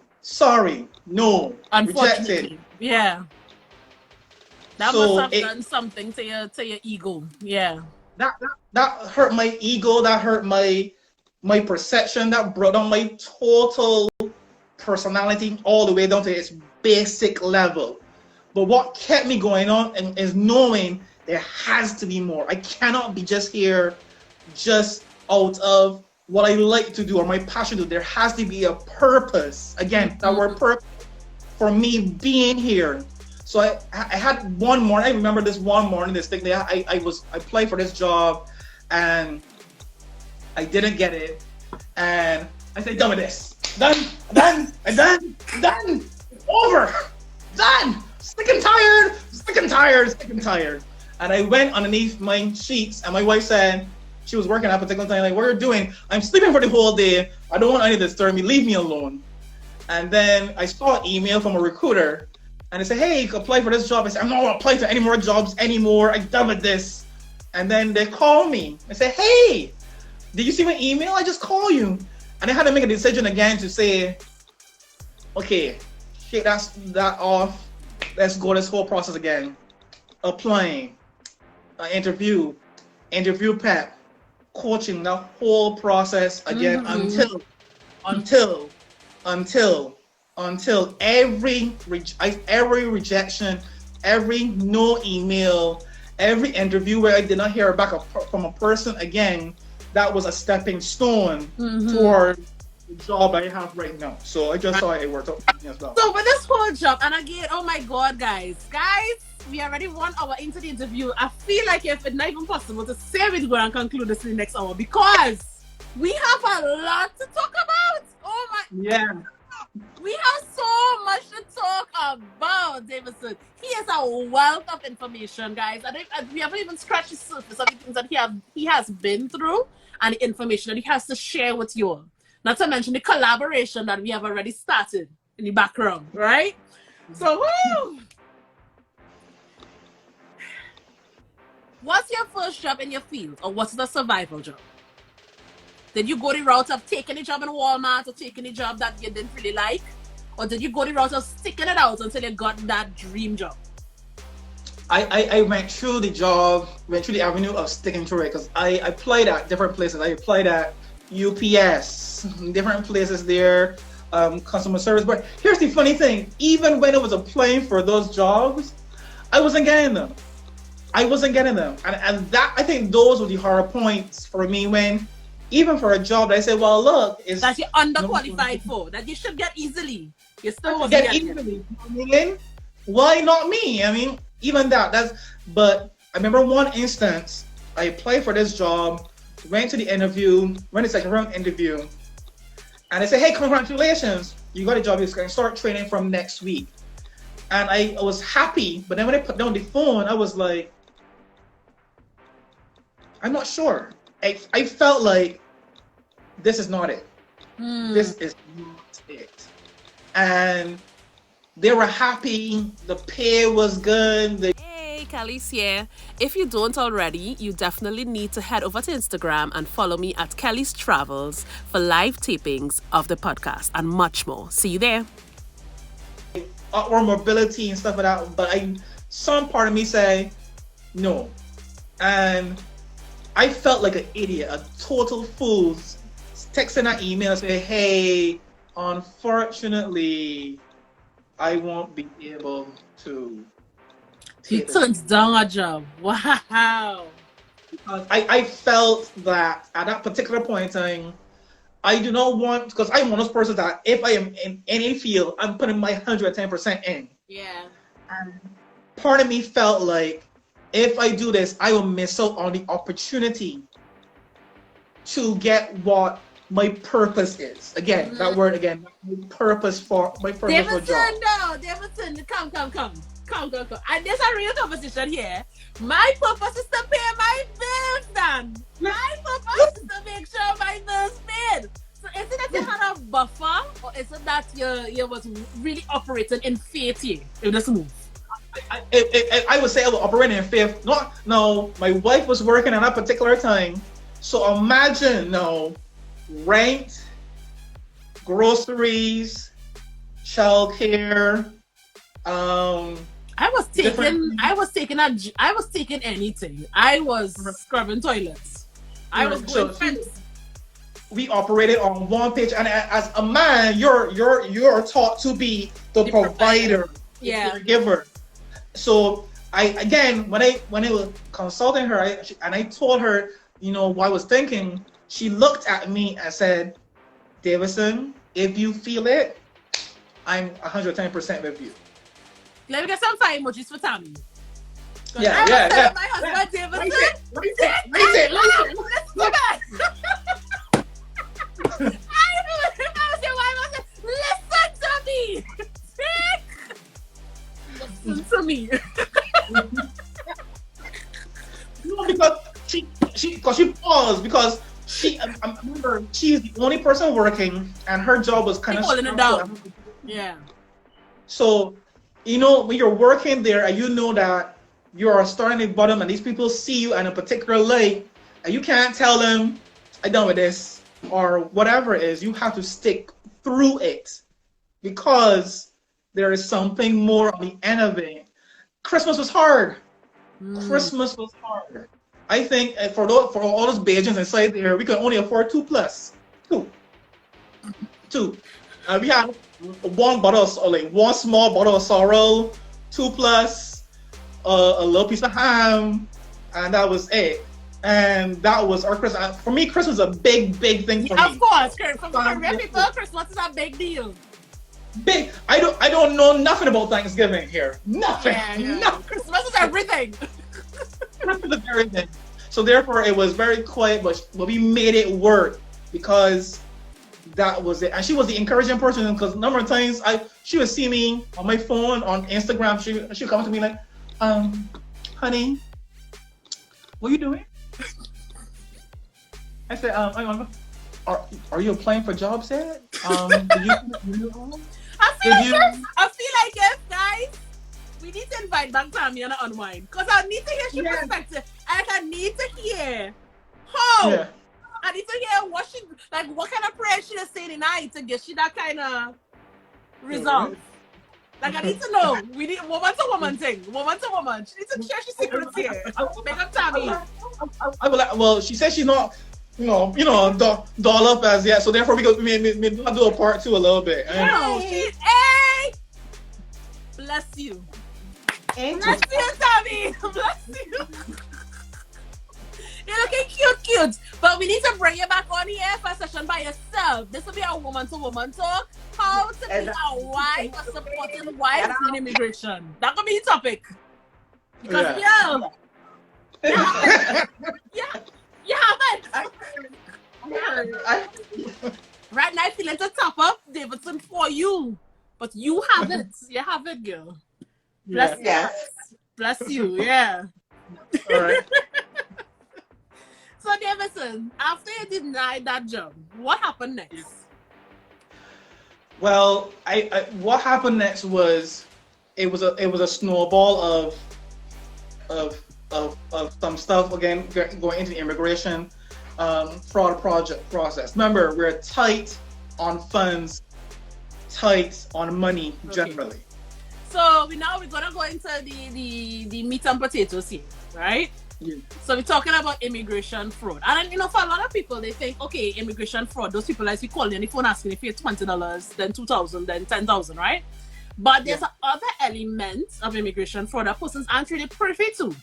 no, rejected. Yeah. That must have done something to your ego. Yeah. That hurt my ego, that hurt my perception, that brought down my total personality all the way down to its basic level. But what kept me going on is knowing there has to be more. I cannot be just here just out of what I like to do or my passion to do. There has to be a purpose. Again, that word purpose for me being here. So I had one morning, I remember this one morning, this thing that I applied for this job and I didn't get it. And I said, done with this. done, over, done, sick and tired. And I went underneath my sheets, and my wife said, she was working at a particular time, like, what are you doing? I'm sleeping for the whole day. I don't want any to disturb me. Leave me alone. And then I saw an email from a recruiter, and they said, hey, you can apply for this job. I said, I'm not going to apply for any more jobs anymore. I'm done with this. And then they call me and say, hey, did you see my email? I just called you. And I had to make a decision again to say, okay, shake that off. Let's go this whole process again. Applying, interview prep, coaching, the whole process again until every rejection, every no email, every interview where I did not hear back from a person again, that was a stepping stone toward the job I have right now. So I just saw it worked out for me as well. So with this whole job, and again, oh my God, guys, we already 1 hour into the interview. I feel like if it's not even possible to say we're going to conclude this in the next hour, because we have a lot to talk about. Oh my. Yeah. We have so much to talk about, Davidson. He has a wealth of information, guys. And we haven't even scratched the surface of the things that he has been through and the information that he has to share with you all. Not to mention the collaboration that we have already started in the background, right? So, woo! What's your first job in your field, or what's the survival job? Did you go the route of taking a job in Walmart, or taking a job that you didn't really like? Or did you go the route of sticking it out until you got that dream job? I went through the avenue of sticking to it, because I applied at different places. I applied at UPS, different places there, customer service. But here's the funny thing, even when I was applying for those jobs, I wasn't getting them. And that, I think those were the hard points for me, when even for a job that I said, well, look, it's that you're underqualified for, that you should get easily. You still wasn't getting easily. Why not me? I mean, even but I remember one instance, I applied for this job, went to the interview, went to the second round interview, and they said, hey, congratulations, you got a job, you're going to start training from next week. And I was happy, but then when I put down the phone, I was like, I'm not sure. I felt like this is not it. This is not it. And they were happy. The pay was good. Hey, Kelly's here. If you don't already, you definitely need to head over to Instagram and follow me at Kelly's Travels for live tapings of the podcast and much more. See you there. Or mobility and stuff like that. But some part of me say no. And I felt like an idiot, a total fool, texting that email and say, hey, unfortunately, I won't be able to. He turned down a job. Wow. Because I felt that at that particular point in time, I do not want, because I'm one of those persons that if I am in any field, I'm putting my 110% in. Yeah. And part of me felt like, if I do this, I will miss out on the opportunity to get what my purpose is. Again, that word again, my purpose for job. Davidson, come. And there's a real competition here. My purpose is to pay my bills, Dan. My purpose is to make sure my bills paid. So is it that you had a buffer, or is it that you was really operating in faith here in this move? I would say I was operating in faith. No, my wife was working at that particular time. So imagine, rent, groceries, childcare. I was taking anything. I was scrubbing toilets. I was going fence. We operated on one page, and as a man, you're taught to be the provider, the caregiver. So when I was consulting her, I told her, what I was thinking. She looked at me and said, Davidson, if you feel it, I'm 110% with you. Let me get some fire emojis for Tommy. Yeah. My husband, Davidson. I was your wife. Listen to me. No, because she paused because I remember she's the only person working and her job was kind of holding it down. Yeah. So, when you're working there and you know that you are starting at the bottom and these people see you in a particular light and you can't tell them, I'm done with this or whatever it is, you have to stick through it because there is something more on the end of it. Christmas was hard. Christmas was hard. I think for all those Bajans inside there, we could only afford 2 plus. Two. We had one small bottle of sorrel, 2 plus, a little piece of ham, and that was it. And that was our Christmas. For me, Christmas was a big thing for me. Of course, for Korean people, Christmas is a big deal. Big. I don't know nothing about Thanksgiving here. Nothing. Yeah. Nothing. Christmas is everything. Christmas is everything. So therefore, it was very quiet, but we made it work because that was it. And she was the encouraging person because a number of times she would see me on my phone, on Instagram. She would come to me like, honey, what are you doing? I said, are you applying for jobs yet? Did you? I feel like yes, guys. We need to invite back Tammy and unwind because I need to hear her perspective. And I need to hear how. Yeah. I need to hear what kind of prayer she is saying tonight to get you that kind of result. Like I need to know. We need woman to woman thing. Woman to woman. She needs to share her secrets here. Make up Tammy. Well, she said she's not, doll up as yet. So therefore, we not do a part 2 a little bit. No, hey, bless you. Bless you, Tammy. Bless you. You're looking cute. But we need to bring you back on here for a session by yourself. This will be a woman-to-woman talk. How to be a wife, a supporting wife in immigration. That could be the topic. Because, you haven't. Right now, I'm feeling to top up Davidson for you. But you have it. You have it, girl. Bless you. Bless you, yeah. All right. So Davidson, after you denied that job, what happened next? Well, what happened next was it was a snowball of some stuff again going into the immigration fraud process. Remember, we're tight on funds, tight on money generally. Okay. So we're gonna go into the meat and potatoes here, right? Yeah. So we're talking about immigration fraud. And for a lot of people, they think, okay, immigration fraud, those people like we call on the phone asking if you $20, then $2,000, then $10,000, right? But there's other elements of immigration fraud that persons aren't really privy to.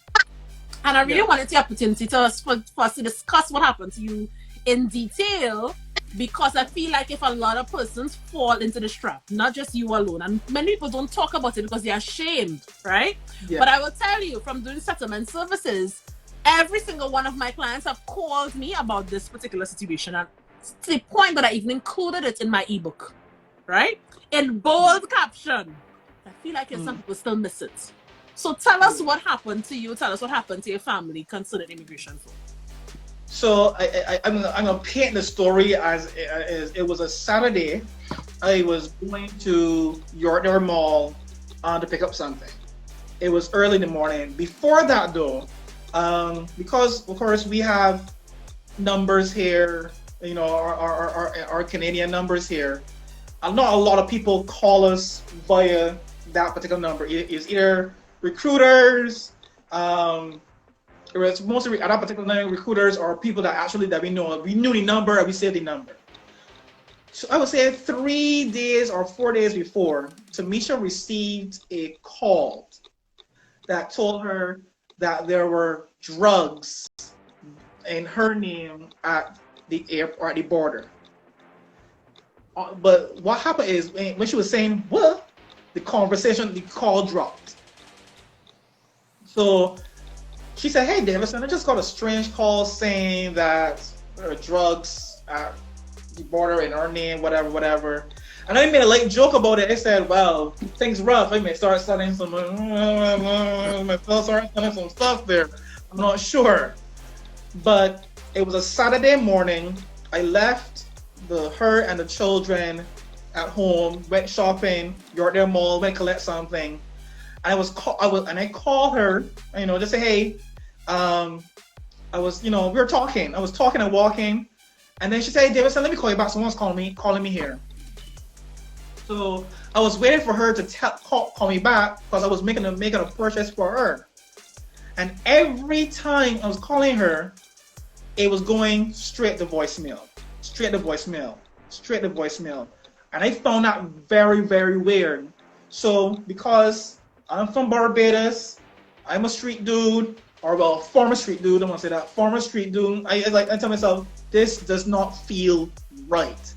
And I really wanted the opportunity for us to discuss what happened to you in detail, because I feel like if a lot of persons fall into this trap, not just you alone, and many people don't talk about it because they're ashamed, right? Yeah. But I will tell you, from doing settlement services, every single one of my clients have called me about this particular situation, and to the point that I even included it in my ebook, right? In bold caption. I feel like some people still miss it. So tell us what happened to you. Tell us what happened to your family concerning immigration fraud. So I'm gonna paint the story as it was a Saturday. I was going to Yorkdale Mall to pick up something. It was early in the morning. Before that though, because of course we have numbers here, our Canadian numbers here. Not a lot of people call us via that particular number. It's either recruiters. It's mostly at that particular time recruiters or people that we know. We knew the number and we saved the number. So I would say 3 days or 4 days before, Tamisha received a call that told her that there were drugs in her name at the airport, at the border. But what happened is when she was saying what, the call dropped. So she said, "Hey, Davidson, I just got a strange call saying that there are drugs at the border in our name, whatever." And I made a light joke about it. I said, well, things rough. I may start selling some, some stuff there. I'm not sure. But it was a Saturday morning. I left her and the children at home, went shopping, Yorkdale Mall, went collect something. And I called her, just say, hey, we were talking. I was talking and walking. And then she said, hey, Davidson, let me call you back. Someone's calling me here. So I was waiting for her to call me back because I was making a purchase for her. And every time I was calling her, it was going straight to voicemail. And I found that very, very weird. So because I'm from Barbados, I'm a street dude, former street dude, I want to say that, former street dude. I tell myself, this does not feel right.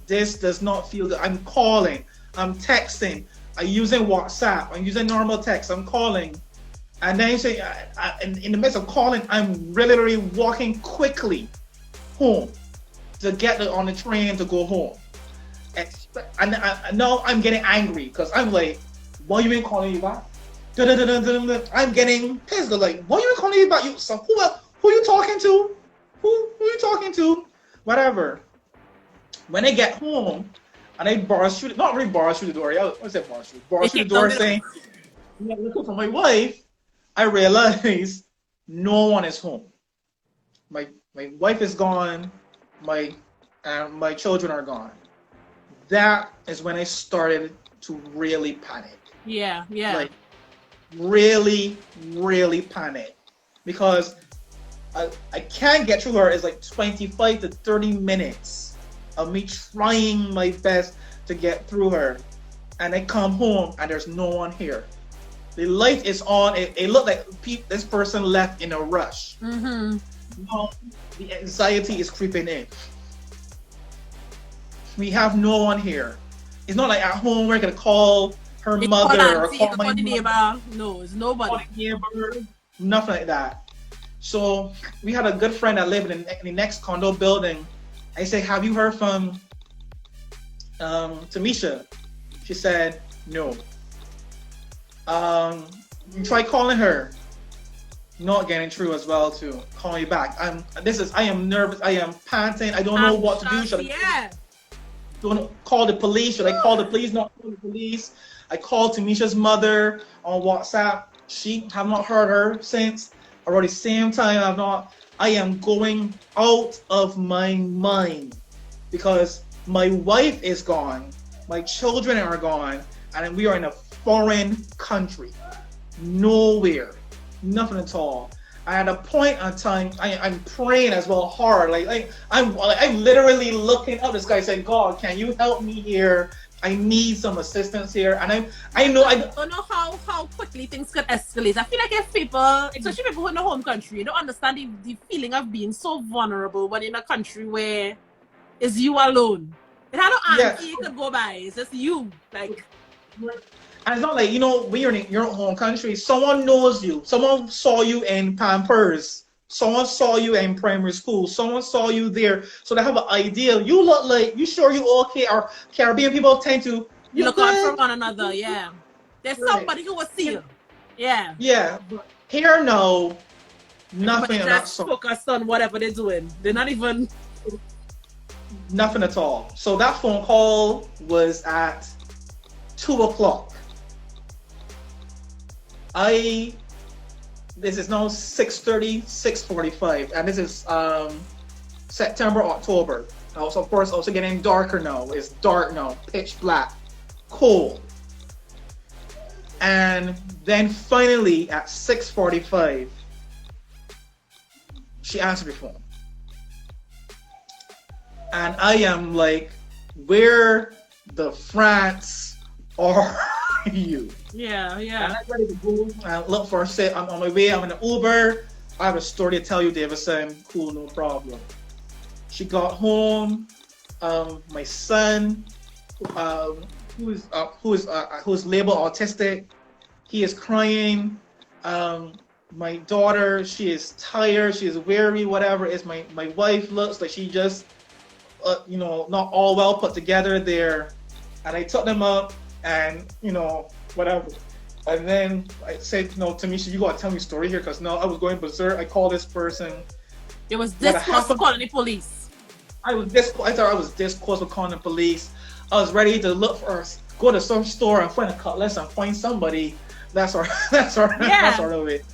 This does not feel good. I'm calling, I'm texting, I'm using WhatsApp, I'm using normal text, I'm calling. And then you say, in the midst of calling, I'm literally walking quickly home to get on the train to go home. And now I'm getting angry because I'm like, why you ain't calling you back? I'm getting pissed. They're like, why you ain't calling you back? Who you talking to? Who you talking to? Whatever. When I get home, and I barge through the door. Barge through the door saying, looking for my wife. I realize no one is home. My wife is gone. My children are gone. That is when I started to really panic. Yeah. Like really, really panic because I can't get through her. It's like 25 to 30 minutes of me trying my best to get through her, and I come home and there's no one here. The light is on. It looked like this person left in a rush. Mm-hmm. Now, the anxiety is creeping in. We have no one here. It's not like at home we're gonna call her mother or call my neighbor. No, it's nobody. Neighbor, nothing like that. So we had a good friend that lived in the next condo building. I said, have you heard from Tamisha? She said, no. You try calling her. Not getting through as well too. Call me back. I am nervous. I am panting. I don't know what to do. Should I call the police? Should I call the police? Not call the police. I called Tamisha's mother on WhatsApp. She have not heard her since. Already same time I am going out of my mind because my wife is gone, my children are gone, and we are in a foreign country. Nowhere. Nothing at all. At a point in time, I'm praying as well hard. I'm literally looking up this guy saying, God, can you help me here? I need some assistance here. And I don't know how quickly things can escalate. I feel like if people, especially people in the home country, you don't understand the feeling of being so vulnerable when in a country where it's you alone. It had no auntie you could go by. It's just you. Like, and it's not like, when you're in your home country, someone knows you. Someone saw you in Pampers. Someone saw you in primary school. Someone saw you there. So they have an idea. You look like, you sure you okay? Or Caribbean people tend to look out for one another, yeah. There's somebody who will see you. Yeah. Yeah. But here, no. Nothing. But that's focused on whatever they're doing. They're not even... Nothing at all. So that phone call was at 2 o'clock. This is now 6:30, 6:45, and this is September, October. Also, of course, also getting darker now. It's dark now, pitch black, cold. And then finally at 6:45, she answered the phone. And I am like, where the France are you? Yeah. And I'm ready to go and look for a set. I'm on my way. I'm in an Uber. I have a story to tell you, Davidson. Cool, no problem. She got home. My son, who's labeled autistic, he is crying. My daughter, she is tired. She is weary. Whatever it is. My wife looks like she just, not all well put together. They're And I took them up and, whatever. And then I said, no, Tamisha, you got to tell me a story here because I was going berserk. I called this person. It was this close to calling the police. I thought I was this close to calling the police. I was ready to go to some store and find a cutlass and find somebody. That's sort of it.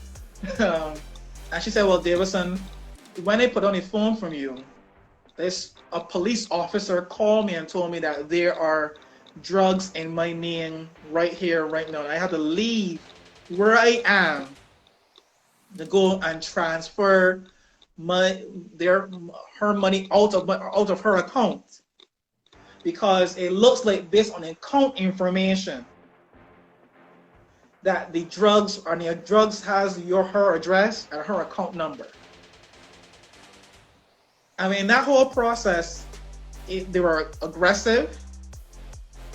And she said, well, Davidson, when they put on the phone from you, a police officer called me and told me that there are drugs in my name right here, right now. And I have to leave where I am to go and transfer her money out of her account, because it looks like, based on account information, that the drugs has her address and her account number. I mean, that whole process, they were aggressive.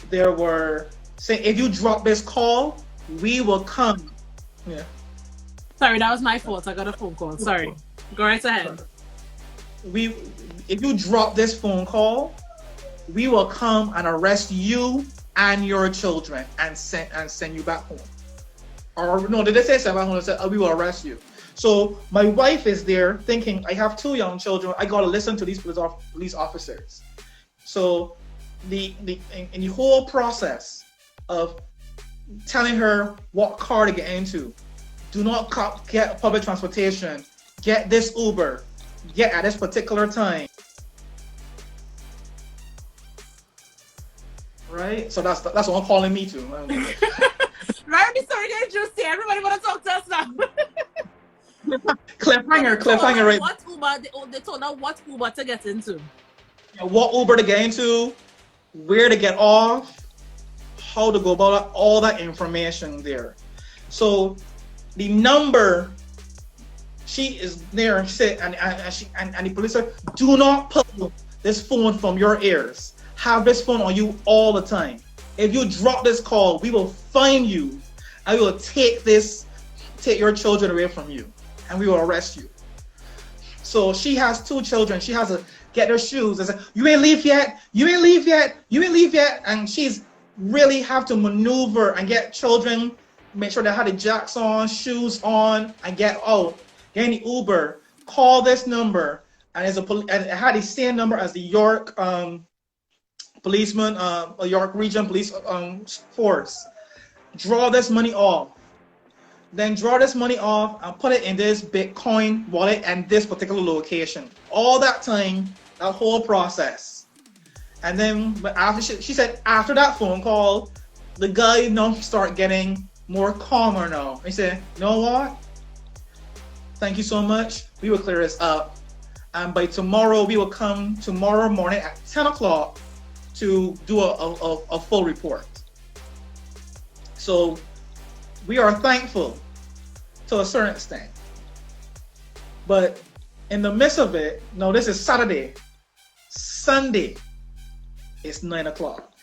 They were saying, if you drop this call, we will come. Yeah. Sorry, that was my fault. I got a phone call. Sorry. Go right ahead. If you drop this phone call, we will come and arrest you and your children and send you back home. Or no, did they say send back home? They said, we will arrest you. So my wife is there thinking, I have 2 young children. I got to listen to these police officers. So in the whole process of telling her what car to get into, do not get public transportation, get this Uber, get at this particular time. Right? So that's what I'm calling me to. Right, sorry, juicy. Everybody want to talk to us now. Cliffhanger, right? What Uber? They told her what Uber to get into. What Uber to get into, where to get off, how to go about it, all that information there. So the number, she is there, and she said, and the police said, do not pull this phone from your ears. Have this phone on you all the time. If you drop this call, we will find you and we will take your children away from you and we will arrest you. So she has 2 children. She has to get her shoes. I said, you ain't leave yet. You ain't leave yet. You ain't leave yet. And she's really have to maneuver and get children, make sure they have the jacks on, shoes on, and get out. Get in the Uber, call this number, and it had the same number as the York policeman, York Region Police Force. Draw this money off. Then draw this money off and put it in this Bitcoin wallet and this particular location. All that time, that whole process. And then, but after she said after that phone call, the guy now start getting more calmer now. He said, you know what? Thank you so much. We will clear this up. And by tomorrow, we will come tomorrow morning at 10 o'clock to do a full report. So we are thankful to a certain extent. But in the midst of it, no, this is Saturday. Sunday, it's 9 o'clock.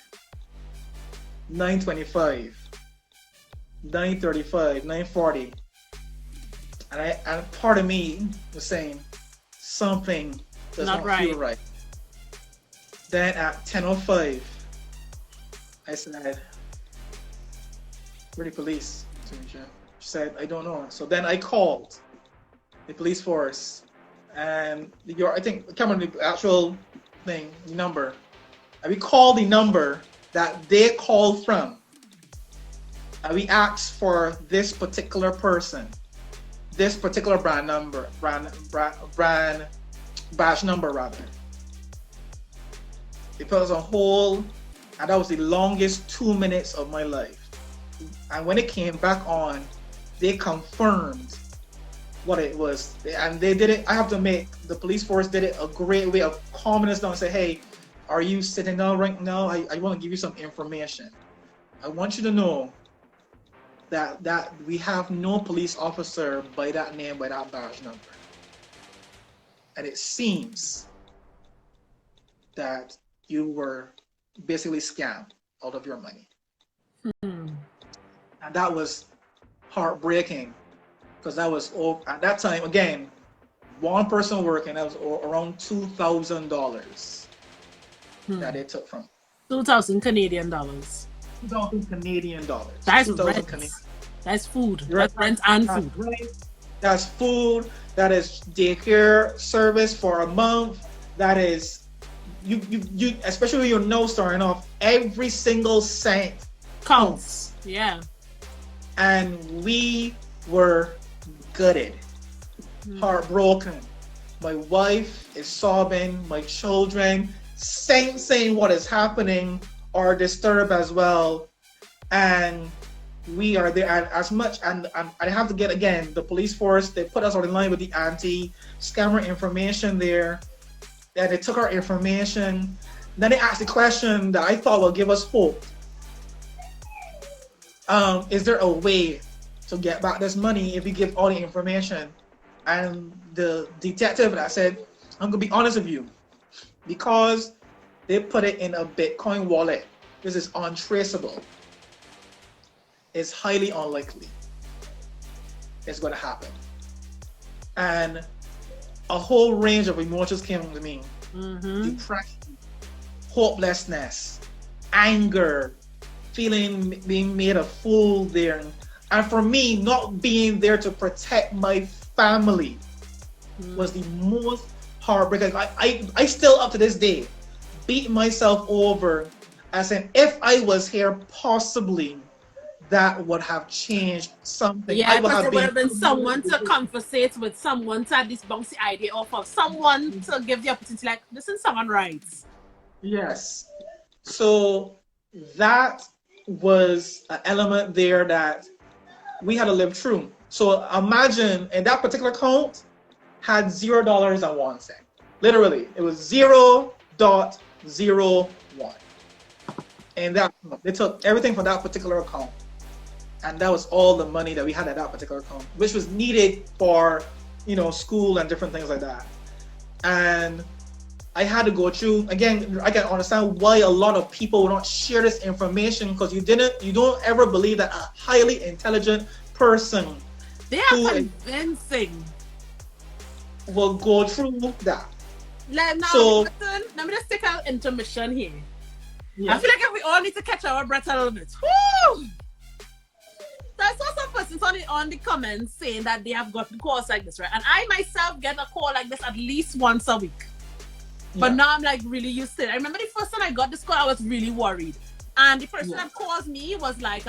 9:25, 9:35, 9:40. And part of me was saying something does not feel right. Then at 10:05, I said, where the police? She said, I don't know. So then I called the police force and I can't remember the actual thing, the number. And we called the number that they called from. And we asked for this particular person, this particular badge number rather. They put us on hold, and that was the longest 2 minutes of my life. And when it came back on, they confirmed what it was. And they did it, I have to admit, the police force did it a great way of calming us down and say, hey, are you sitting down right now? I want to give you some information. I want you to know that we have no police officer by that name, by that badge number. And it seems that you were basically scammed out of your money. And that was heartbreaking because that was, at that time, again, one person working, that was around $2,000 that they took from. $2,000 Canadian dollars. 2,000 Canadian dollars. That's 2,000 rent. Canadian. That's food. Right. That's rent and That's food. right. That's food. That is daycare service for a month. That is you especially when you're no starting off, every single cent Counts. Yeah. And we were gutted, heartbroken. My wife is sobbing, my children saying what is happening are disturbed as well. And we are there as much, and I have to get, again, the police force, they put us on the line with the anti-scammer information there, and they took our information. Then they asked the question that I thought would give us hope. Is there a way to get back this money if you give all the information? And the detective that said, I'm gonna be honest with you, because they put it in a Bitcoin wallet, this is untraceable. It's highly unlikely it's going to happen. And a whole range of emotions came to me. Depression, hopelessness, anger, feeling being made a fool there. And for me, not being there to protect my family was the most heartbreaking. I still, up to this day, beat myself over as saying, if I was here, possibly that would have changed something. Yeah, because there would have been someone to conversate with, someone to have this bouncy idea off of, someone to give the opportunity, like, listen, someone writes. Yes. So that was an element there that we had to live through. So imagine, in that particular account, had $0.01. Literally, it was 0.01. And that they took everything from that particular account. And that was all the money that we had at that particular account, which was needed for, school and different things like that. And I had to go through, again, I can understand why a lot of people will not share this information, because you don't ever believe that a highly intelligent person they are convincing will go through that. Like, now, so, listen, let me just take an intermission here. Yeah. I feel like we all need to catch our breath a little bit. Woo! So I saw some persons on the comments saying that they have gotten calls like this, right? And I myself get a call like this at least once a week. But now I'm like really used to it. I remember the first time I got this call, I was really worried. And the person that calls me was like,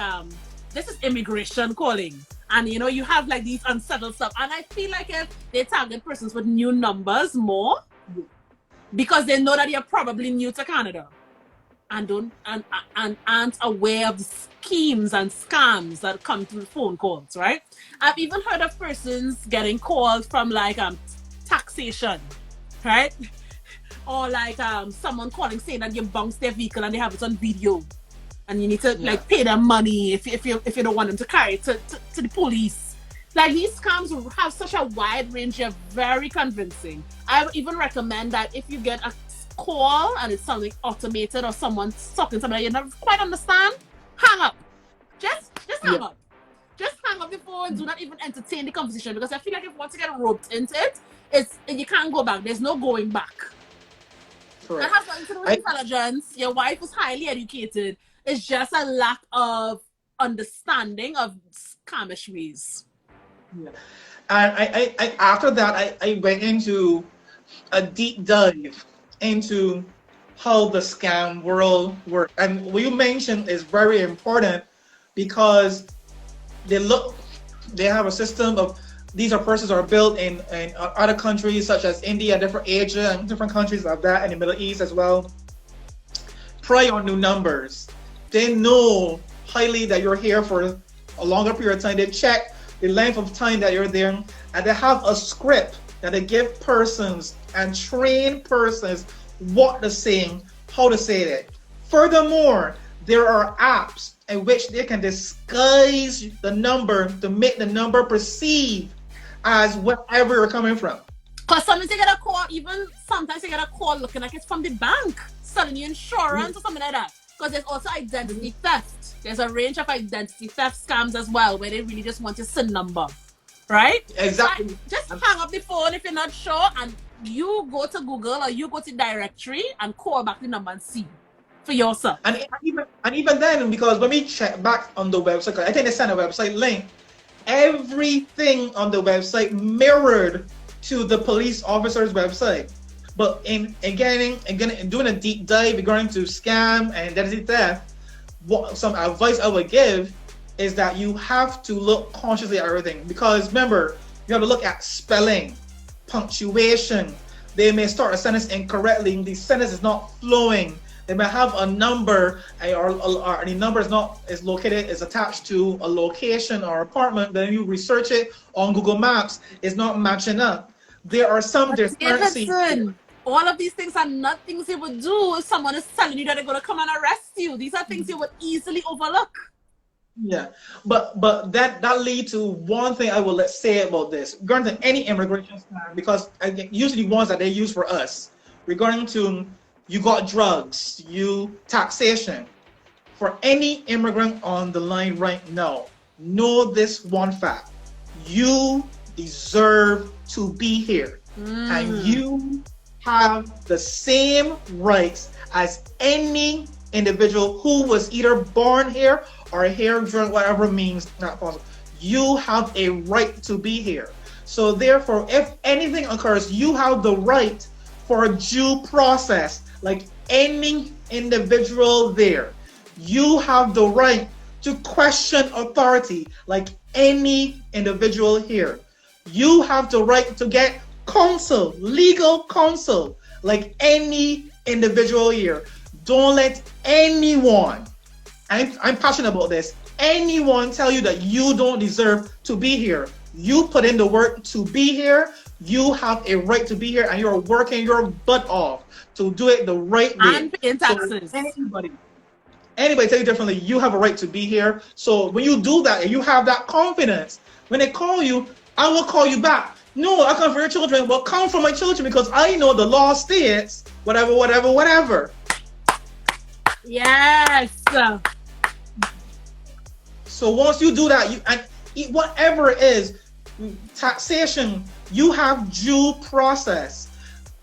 this is immigration calling. And you have like these unsettled stuff. And I feel like if they target persons with new numbers more, because they know that you're probably new to Canada. And aren't aware of the schemes and scams that come through phone calls, right? I've even heard of persons getting calls from like taxation, right? Or like someone calling saying that you bounced their vehicle and they have it on video, and you need to like pay them money if you don't want them to carry it to the police. Like, these scams have such a wide range. They're very convincing. I would even recommend that if you get a call and it's something automated or someone's talking to somebody you never quite understand, hang up. Just hang up. Just hang up the phone. Do not even entertain the conversation, because I feel like if once you get roped into it, you can't go back. There's no going back. Correct. That has nothing to do with intelligence. Your wife is highly educated. It's just a lack of understanding of scamish ways. Yeah. And I after that, I went into a deep dive into how the scam world works. And what you mentioned is very important, because they have a system of, these are persons are built in other countries such as India, different Asia, and different countries like that, and the Middle East as well. Prey on new numbers. They know highly that you're here for a longer period of time. They check the length of time that you're there, and they have a script that they give persons and train persons what to say, how to say it. Furthermore, there are apps in which they can disguise the number to make the number perceive as wherever you're coming from. Because sometimes you get a call, even sometimes you get a call looking like it's from the bank, selling you insurance or something like that. Because there's also identity theft. There's a range of identity theft scams as well, where they really just want your SIN number, right? Exactly. So just hang up the phone if you're not sure, and you go to Google or you go to directory and call back the number and see. for yourself. And even then, because when we check back on the website, I think they sent a website link, everything on the website mirrored to the police officer's website. But in doing a deep dive, we're going to scam and identity theft. Some advice I would give is that you have to look consciously at everything, because remember, you have to look at spelling, punctuation. They may start a sentence incorrectly. The sentence is not flowing. They may have a number, or the number is attached to a location or apartment. Then you research it on Google Maps, it's not matching up. There are some discrepancies. All of these things are not things you would do if someone is telling you that they're going to come and arrest you. These are things you would easily overlook. Yeah, but that leads to one thing I will say about this regarding to any immigration scam, because usually ones that they use for us regarding to you got drugs, you taxation. For any immigrant on the line right now, know this one fact: you deserve to be here, and you have the same rights as any individual who was either born here or here during whatever means not possible. You have a right to be here. So therefore, if anything occurs, you have the right for a due process, like any individual there. You have the right to question authority, like any individual here. You have the right to get counsel, legal counsel, like any individual here. Don't let anyone, I'm passionate about this, anyone tell you that you don't deserve to be here. You put in the work to be here. You have a right to be here, and you're working your butt off to do it the right way. And paying taxes. So anybody tell you differently, you have a right to be here. So when you do that and you have that confidence, when they call you, I will call you back. No, I come for your children. Well, come for my children, because I know the law states whatever. Yes. So once you do that, whatever it is, taxation, you have due process.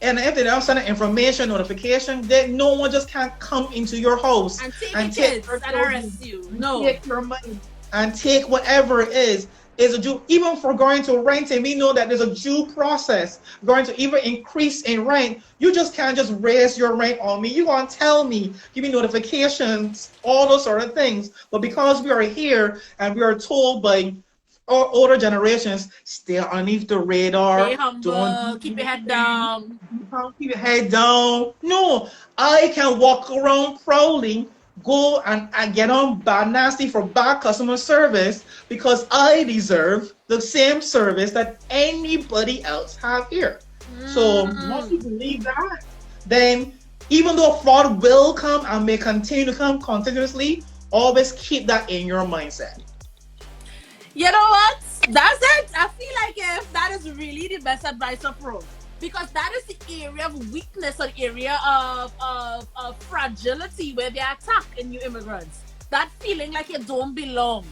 And if they don't send an information notification, then no one just can't come into your house and take and arrest you. No. Take your money and take whatever it is a due. Even for going to renting, we know that there's a due process. Going to even increase in rent, you just can't just raise your rent on me. You gonna tell me, give me notifications, all those sort of things. But because we are here and we are told by our older generations, stay underneath the radar. Stay humble, keep your head down. Keep your head down. No, I can walk around proudly, go and get on bad nasty for bad customer service, because I deserve the same service that anybody else have here. So once you believe that, then even though fraud will come and may continue to come continuously, always keep that in your mindset. You know what? That's it. I feel like if that is really the best advice of fraud, because that is the area of weakness, or area of fragility where they attack in new immigrants. That feeling like you don't belong.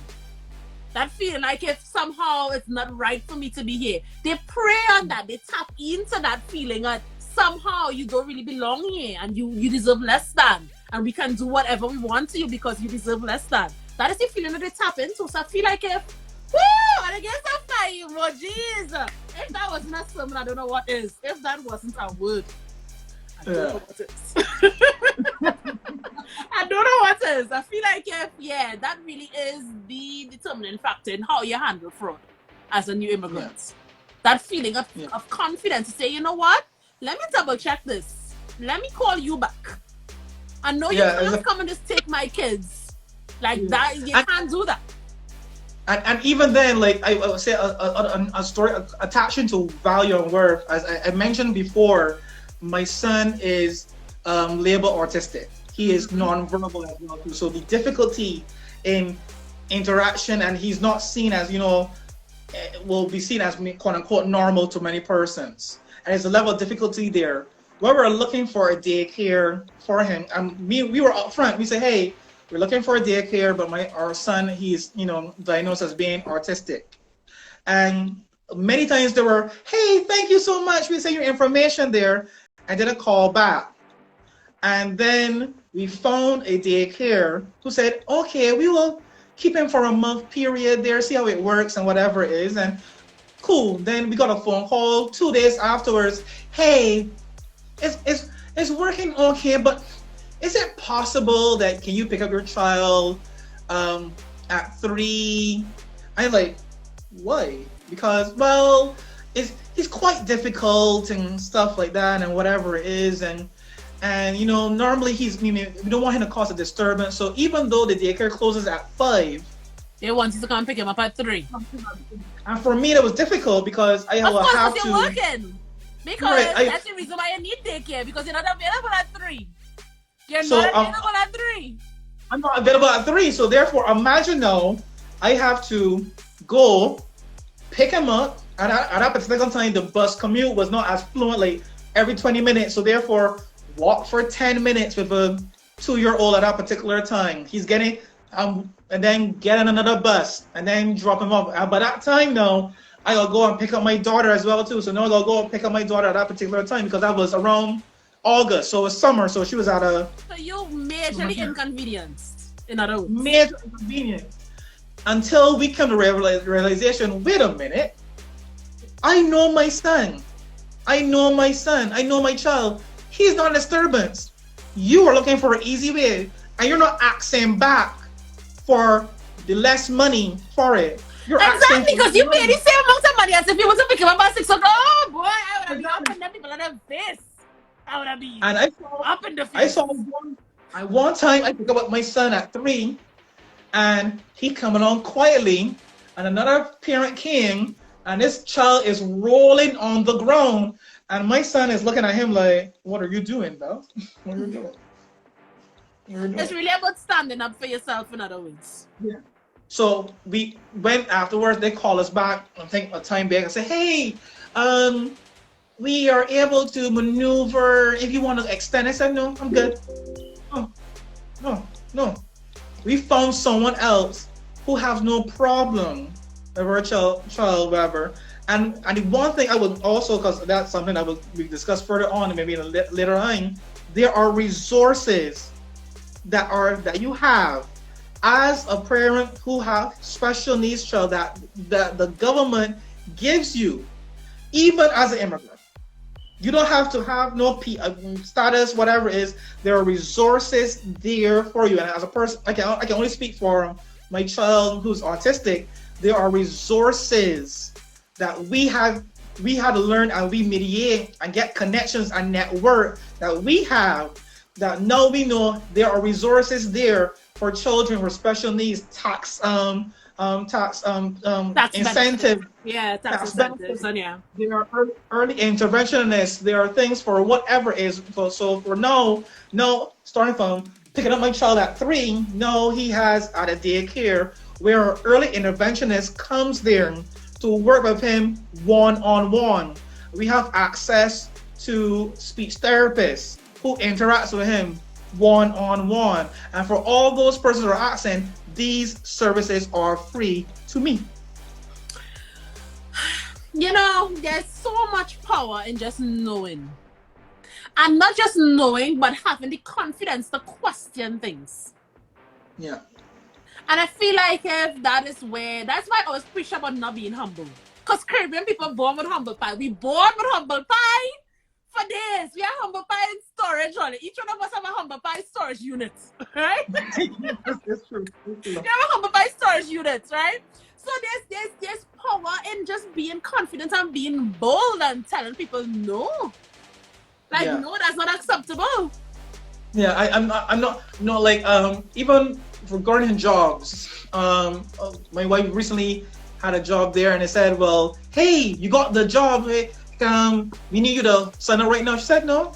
That feeling like if somehow it's not right for me to be here. They prey on that. They tap into that feeling that somehow you don't really belong here and you deserve less than. And we can do whatever we want to you because you deserve less than. That is the feeling that they tap into. So I feel like if and I guess I'm emojis. If that wasn't a sermon, I don't know what is. If that wasn't a word, I don't know what is. I don't know what is. I feel like that really is the determining factor in how you handle fraud as a new immigrant. Yeah. That feeling of confidence to say, you know what? Let me double check this. Let me call you back. I know you can't come and just take my kids. Like that, you can't do that. And even then, like I would say, a story attaching to value and worth. As I mentioned before, my son is label autistic. He is nonverbal as well. So the difficulty in interaction, and he's not seen as, will be seen as quote unquote normal to many persons. And there's a level of difficulty there. When we're looking for a daycare for him, we were up front. We say, hey, we're looking for a daycare, but our son, he's diagnosed as being autistic. And many times they were, hey, thank you so much. We sent your information there, and didn't call back. And then we found a daycare who said, okay, we will keep him for a month period there, see how it works and whatever it is. And cool. Then we got a phone call 2 days afterwards. Hey, it's working okay, but is it possible that can you pick up your child at 3? I'm like, why? Because, well, it's quite difficult and stuff like that and whatever it is. And you know, normally we don't want him to cause a disturbance. So even though the daycare closes at 5, they want you to come pick him up at 3. And for me, that was difficult because I have to. You're working. Because that's the reason why you need daycare, because you're not available at 3. You're not available at 3. I'm not available at 3, so therefore, imagine now, I have to go pick him up. And at that particular time, the bus commute was not as fluent, like every 20 minutes. So therefore, walk for 10 minutes with a 2-year-old at that particular time. He's getting, and then get on another bus, and then drop him off. And by that time now, I gotta go and pick up my daughter as well too. So now I gotta go and pick up my daughter at that particular time because that was around August. So it's summer. So she was at a. So you majorly inconvenienced, in other words. Major inconvenience. Until we come to realization, wait a minute. I know my son. I know my child. He's not a disturbance. You are looking for an easy way, and you're not asking back for the less money for it. You're exactly, because you pay the same amount of money as if you was to pick him up at 6 o'clock. Oh boy, I would have been up in them people in the face. I would have been up in the face. I saw one time I picked up my son at 3, and he coming on quietly, and another parent came, and this child is rolling on the ground, and my son is looking at him like, "What are you doing, bro? What are you doing?" It's really about standing up for yourself, in other words. Yeah. So we went afterwards. They call us back. I think a time back and say, "Hey, we are able to maneuver. If you want to extend," I said, "No, I'm good. No. We found someone else who has no problem with our child, whatever." And the one thing I would also, because that's something that we discuss further on, and maybe in a later on, there are resources that you have as a parent who have special needs child that the government gives you, even as an immigrant. You don't have to have no status, whatever it is. There are resources there for you. And as a person, I can only speak for my child who's autistic. There are resources that we had to learn, and we mediate and get connections and network that we have, that now we know there are resources there for children with special needs, tax incentive. Yeah, tax incentives. Yeah. There are early interventionists. There are things for whatever is. So for now, starting from picking up my child at 3, no, he has at a daycare where an early interventionist comes there to work with him one-on-one. We have access to speech therapists who interacts with him one-on-one. And for all those persons who are asking, these services are free to me. You know, there's so much power in just knowing. And not just knowing, but having the confidence to question things. Yeah. And I feel like if that's why I always preach about not being humble. Because Caribbean people born with humble pie. We born with humble pie for days. We have humble pie in storage on it. Each one of us have a humble pie storage unit, right? That's true. You have a humble pie storage unit, right? So there's power in just being confident and being bold and telling people no. Like, no, that's not acceptable. Yeah, I'm not like even regarding jobs. My wife recently had a job there, and they said, "Well, hey, you got the job. Hey, we need you to sign up right now." She said, "No,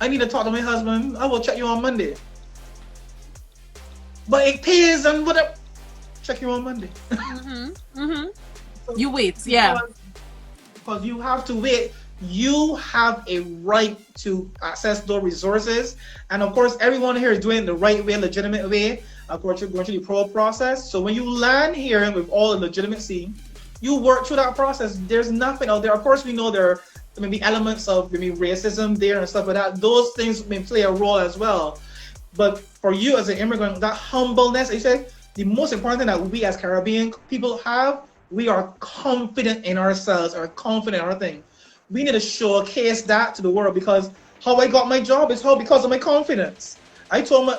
I need to talk to my husband. I will check you on Monday." But it pays and whatever. Check you on Monday. So, you wait, yeah. Because you have to wait. You have a right to access those resources, and of course, everyone here is doing it the right way, legitimate way. Of course, you're going through the pro process. So when you land here with all the legitimacy, you work through that process. There's nothing out there. Of course, we know there may be elements of maybe racism there and stuff like that. Those things may play a role as well. But for you as an immigrant, that humbleness, you say, the most important thing that we as Caribbean people have, we are confident in ourselves, are confident in our thing. We need to showcase that to the world, because how I got my job is because of my confidence. I told my,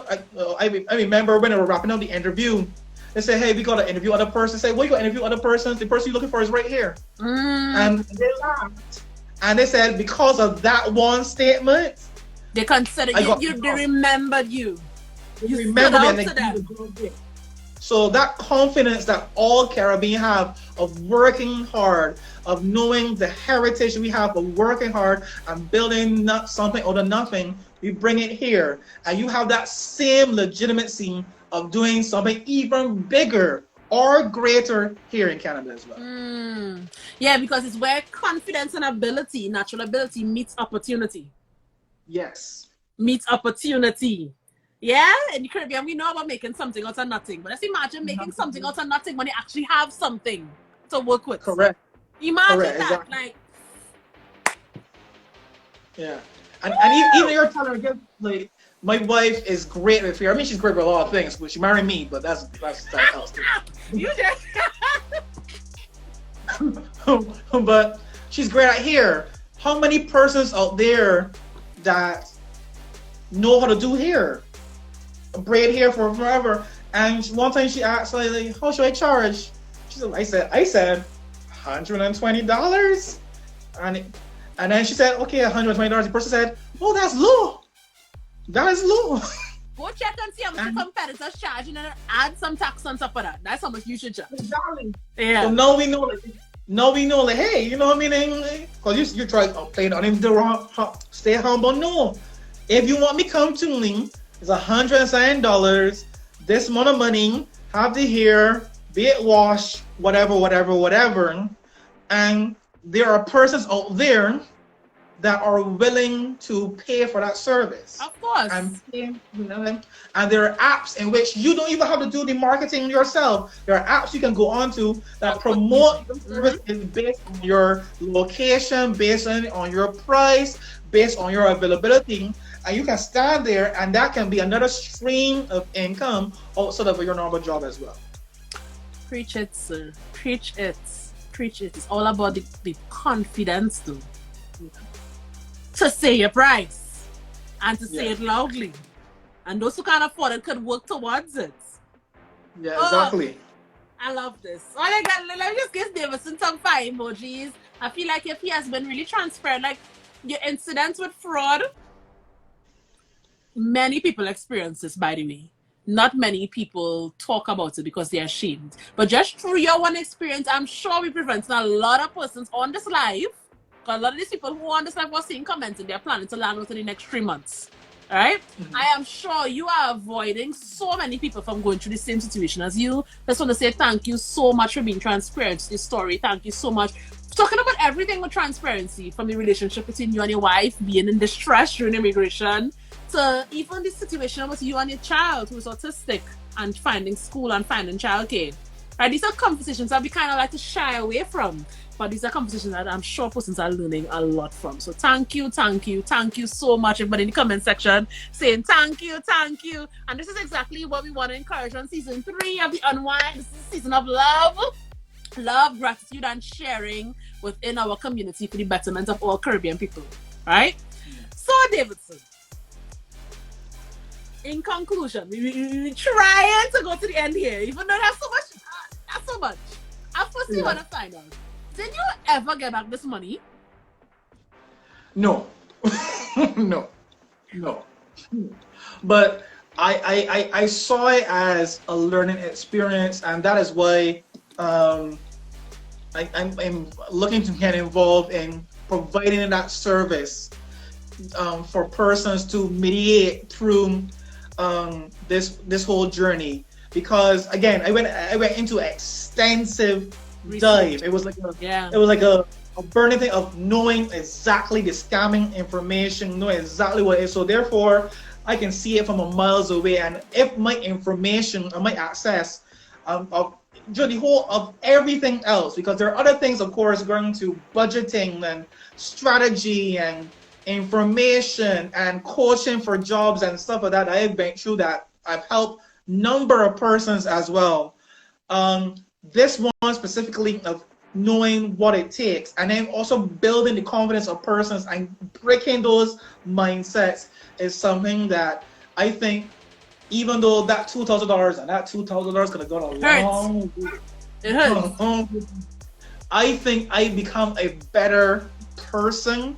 I remember when they were wrapping up the interview, they said, hey, we got to interview other persons. Say, well, you got to interview other persons. The person you're looking for is right here. And they laughed. And they said, because of that one statement, they consider you, they remembered you. You remember me, and them. So that confidence that all Caribbean have of working hard, of knowing the heritage we have of working hard and building something out of nothing, we bring it here. And you have that same legitimacy of doing something even bigger or greater here in Canada as well. Yeah, because it's where confidence and ability, natural ability, meets opportunity. Yes. Meets opportunity. Yeah, in the Caribbean, we know about making something out of nothing. But let's imagine making something out of nothing when you actually have something to work with. Correct. Imagine that. Exactly. Like, yeah. And even you're telling her, like, my wife is great with fear. I mean, she's great with a lot of things, but she married me, but that's else. You just... But she's great at hair. How many persons out there that know how to do hair? Braid hair for forever. And one time she asked, like, how should I charge? She said, I said $120. And then she said, okay, $120. The person said, oh, that's low. That is low. Go check and see how much the competitors charge and then add some tax on top of that. That's how much you should charge. Exactly. Yeah. So now we know, like, hey, you know what I mean? Because you try to play it on him the wrong, stay humble. No. If you want me come to me, it's $107. This amount of money, have the hair, be it washed, whatever. And there are persons out there that are willing to pay for that service. Of course. And there are apps in which you don't even have to do the marketing yourself. There are apps you can go on to that promote your service is based on your location, based on your price, based on your availability. And you can stand there, and that can be another stream of income outside of your normal job as well. Preach it, sir. Preach it. It's all about the confidence, though. To say your price and to say it loudly. And those who can't afford it could work towards it. Yeah, exactly. I love this. Oh my God, let me just give Davidson some fire emojis. I feel like if he has been really transparent, like your incidents with fraud, many people experience this, by the way. Not many people talk about it because they're ashamed. But just through your one experience, I'm sure we prevented a lot of persons on this live. Because a lot of these people who are on this live were seeing comments and they're planning to land within the next 3 months. All right? I am sure you are avoiding so many people from going through the same situation as you. I just want to say thank you so much for being transparent to this story. Thank you so much. Talking about everything with transparency, from the relationship between you and your wife, being in distress during immigration, to even the situation with you and your child who's autistic and finding school and finding childcare. Right? These are conversations that we kind of like to shy away from, but these are conversations that I'm sure persons are learning a lot from. So thank you so much, everybody in the comment section saying thank you. And this is exactly what we want to encourage on season 3 of the Unwind. This is a season of love, gratitude, and sharing within our community for the betterment of all Caribbean people. Right? So Davidson, in conclusion, we trying to go to the end here, even though that's so much. I first want to find out, did you ever get back this money? No. No. But I saw it as a learning experience, and that is why I'm looking to get involved in providing that service for persons to mediate through this whole journey. Because again, I went into extensive dive. It was like a burning thing of knowing exactly the scamming information, knowing exactly what it is. So therefore, I can see it from a miles away. And if my information or my access of the whole of everything else, because there are other things, of course, going to budgeting and strategy and information and coaching for jobs and stuff like that. I've been through that. I've helped number of persons as well. This one specifically of knowing what it takes, and then also building the confidence of persons and breaking those mindsets is something that I think, even though that $2,000 and that $2,000 could have gone a long way. It hurts. I think I become a better person,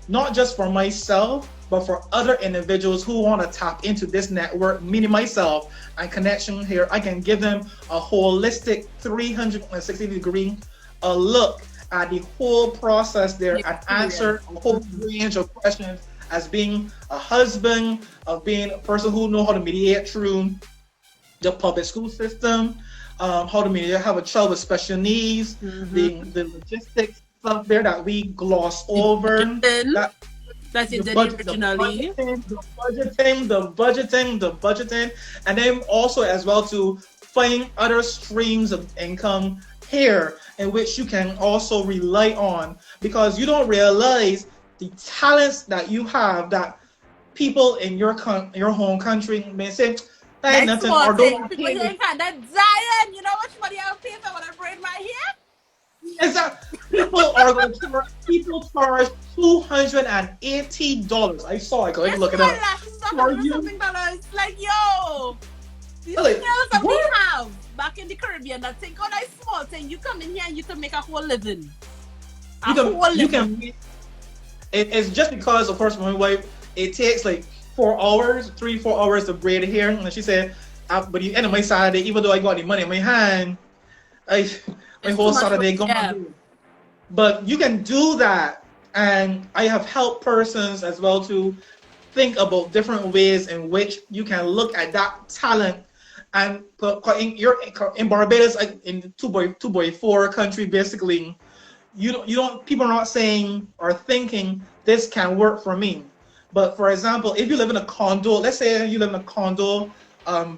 not just for myself, but for other individuals who want to tap into this network, meaning myself, and connection here. I can give them a holistic 360-degree look at the whole process there and answer a whole range of questions as being a husband, of being a person who knows how to mediate through the public school system, how to mediate, have a child with special needs, the logistics stuff there that we gloss over. That's it originally. The budgeting, and then also as well to find other streams of income here in which you can also rely on, because you don't realize the talents that you have that people in your home country may say, hey, nothing, or don't people that Zion, you know how much money I'll pay for when I braid my hair? Exactly. People are going to charge. People charge $280. I saw it. Go ahead and look it up. $100 like, yo, these skills that we have back in the Caribbean that think, oh, that's small thing. You come in here and you can make a whole living. You can make, it's just because, of course, my wife, it takes like 4 hours, 3-4 hours to braid hair. And she said, but the end of my Saturday, even though I got the money in my hand, my whole Saturday gone. Yeah. But you can do that, and I have helped persons as well to think about different ways in which you can look at that talent. And in Barbados, in 2x4 country, basically, you don't people are not saying or thinking this can work for me. But for example, if you live in a condo, let's say you live in a condo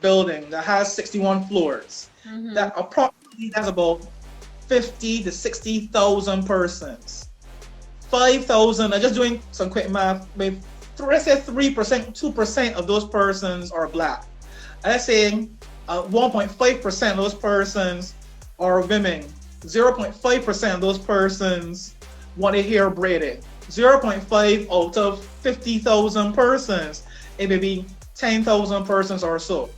building that has 61 floors, that approximately has about 50 to 60,000 persons. 5,000, I'm just doing some quick math, maybe let's say 3%, 2% of those persons are black. Let's say 1.5% of those persons are women. 0.5% of those persons want their hair braided. 0.5 out of 50,000 persons, it may be 10,000 persons or so.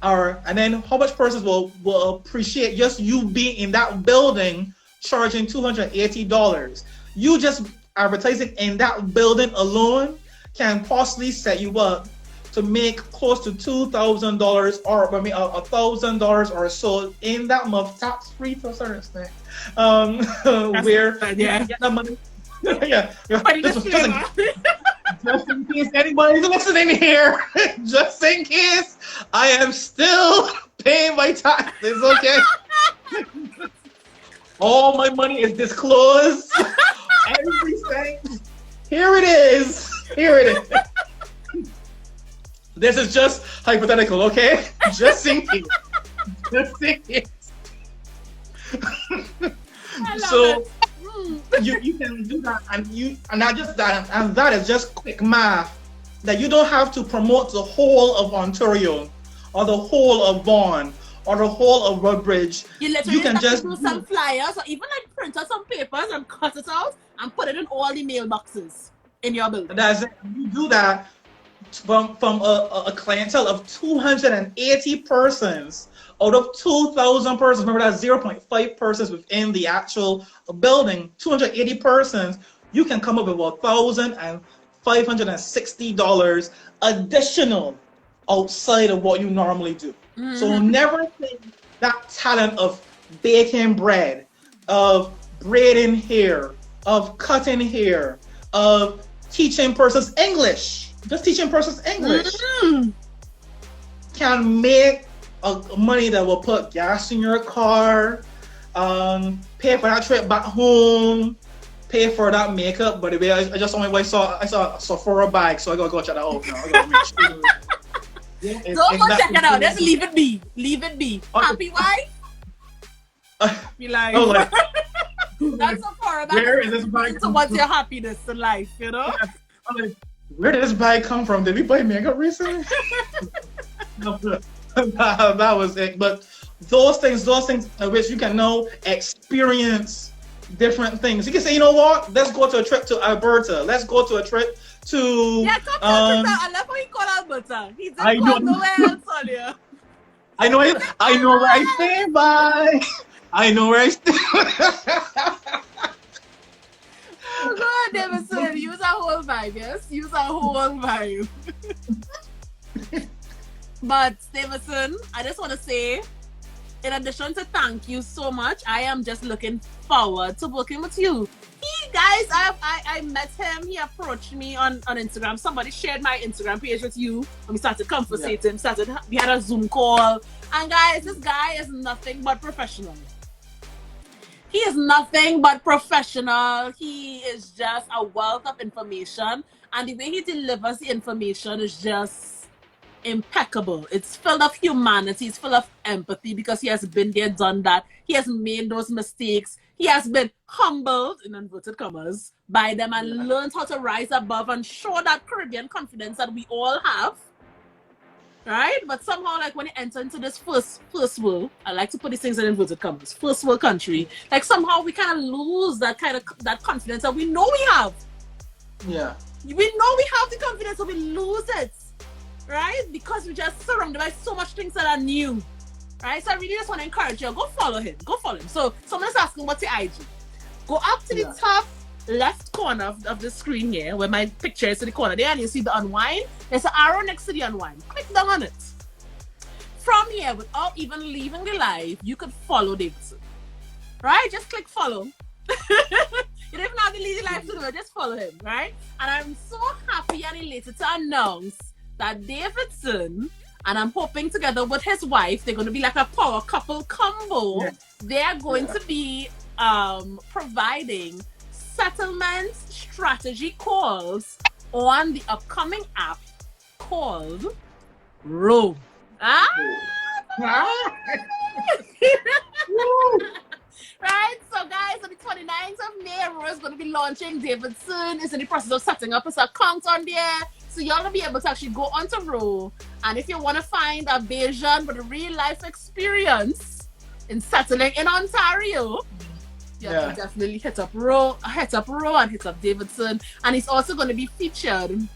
And then how much persons will appreciate just you being in that building charging $280. You just advertising in that building alone can possibly set you up to make close to $2,000 or $1,000 or so in that month, tax free to a certain extent. Where yeah, get that money. Yeah. Just in case anybody's listening here, just in case, I am still paying my taxes, okay? All my money is disclosed. Everything. Here it is. This is just hypothetical, okay? Just in case. So you can do that, and not just that, and that is just quick math. That you don't have to promote the whole of Ontario, or the whole of Vaughan, or the whole of Woodbridge. You can just do some flyers, or even like print out some papers and cut it out and put it in all the mailboxes in your building. That's it. You do that from a clientele of 280 persons. Out of 2,000 persons, remember that's 0.5 persons within the actual building, 280 persons, you can come up with $1,560 additional outside of what you normally do. So never think that talent of baking bread, of braiding hair, of cutting hair, of teaching persons English, just teaching persons English can make money that will put gas in your car, pay for that trip back home, pay for that makeup. By the way, I just only I saw a Sephora bag, so I gotta go check that out now. I gotta make sure. Don't go check it out. Just leave it be. Happy wife? Be like, oh, like that's Sephora. Where is this bag? So what's your happiness in life, you know? I'm like, where did this bag come from? Did we buy makeup recently? That was it. But those things which you can now experience different things. You can say, you know what? Let's go to a trip to Alberta. Let's go to a trip to. Yeah, come to Alberta. I love how he called Alberta. He didn't I call know. nowhere else earlier. I know where I stay by. I know where I stay. Oh God, Davidson, use our whole vibe, yes? Use our whole vibe. But Davidson, I just want to say, in addition to thank you so much, I am just looking forward to working with you. Guys, I met him. He approached me on Instagram. Somebody shared my Instagram page with you, and we started conversating. We had a Zoom call, and guys, this guy is nothing but professional. He is nothing but professional. He is just a wealth of information, and the way he delivers the information is just impeccable. It's full of humanity. It's full of empathy because he has been there, done that. He has made those mistakes. He has been humbled, in inverted commas, by them and learned how to rise above and show that Caribbean confidence that we all have. Right? But somehow, like, when you enter into this first world, I like to put these things in inverted commas, first world country, like somehow we kind of lose that confidence that we know we have. Yeah. We know we have the confidence, so we lose it. Right? Because we're just surrounded by so much things that are new. Right? So I really just want to encourage you, go follow him. So someone's asking, what's your IG? Go up to the top left corner of the screen here, where my picture is in the corner there, and you see the unwind. There's an arrow next to the unwind. Click down on it. From here, without even leaving the live, you could follow Davidson. Right? Just click follow. You don't even have to leave the live to do it, just follow him, right? And I'm so happy and elated to announce that Davidson, and I'm hoping together with his wife, they're going to be like a power couple combo. Yeah. They're going to be providing settlement strategy calls on the upcoming app called Row. Right, so guys, on the 29th of May, Row is going to be launching. Davidson is in the process of setting up his account on there. So y'all will be able to actually go onto Row. And if you want to find a Bajan with a real life experience in settling in Ontario, you can definitely hit up Row and hit up Davidson. And it's also going to be featured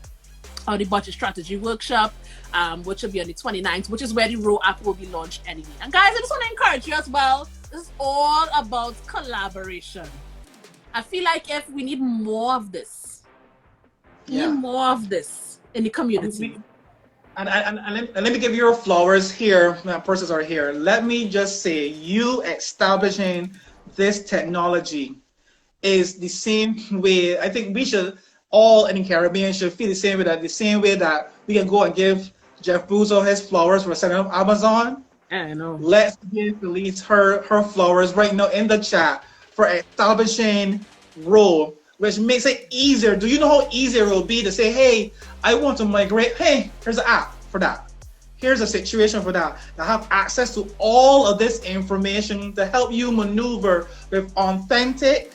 on the budget strategy workshop, which will be on the 29th, which is where the Row app will be launched anyway. And guys, I just want to encourage you as well. This is all about collaboration. I feel like if we need more of this, need more of this in the community. And let me give you your flowers here. My purses are here. Let me just say, you establishing this technology is the same way. I think we should all in the Caribbean should feel the same way that we can go and give Jeff Bezos his flowers for setting up Amazon. I know. Let's give Elise her flowers right now in the chat for establishing Row, which makes it easier. Do you know how easy it will be to say, hey, I want to migrate. Hey, here's an app for that. Here's a situation for that. I have access to all of this information to help you maneuver with authentic,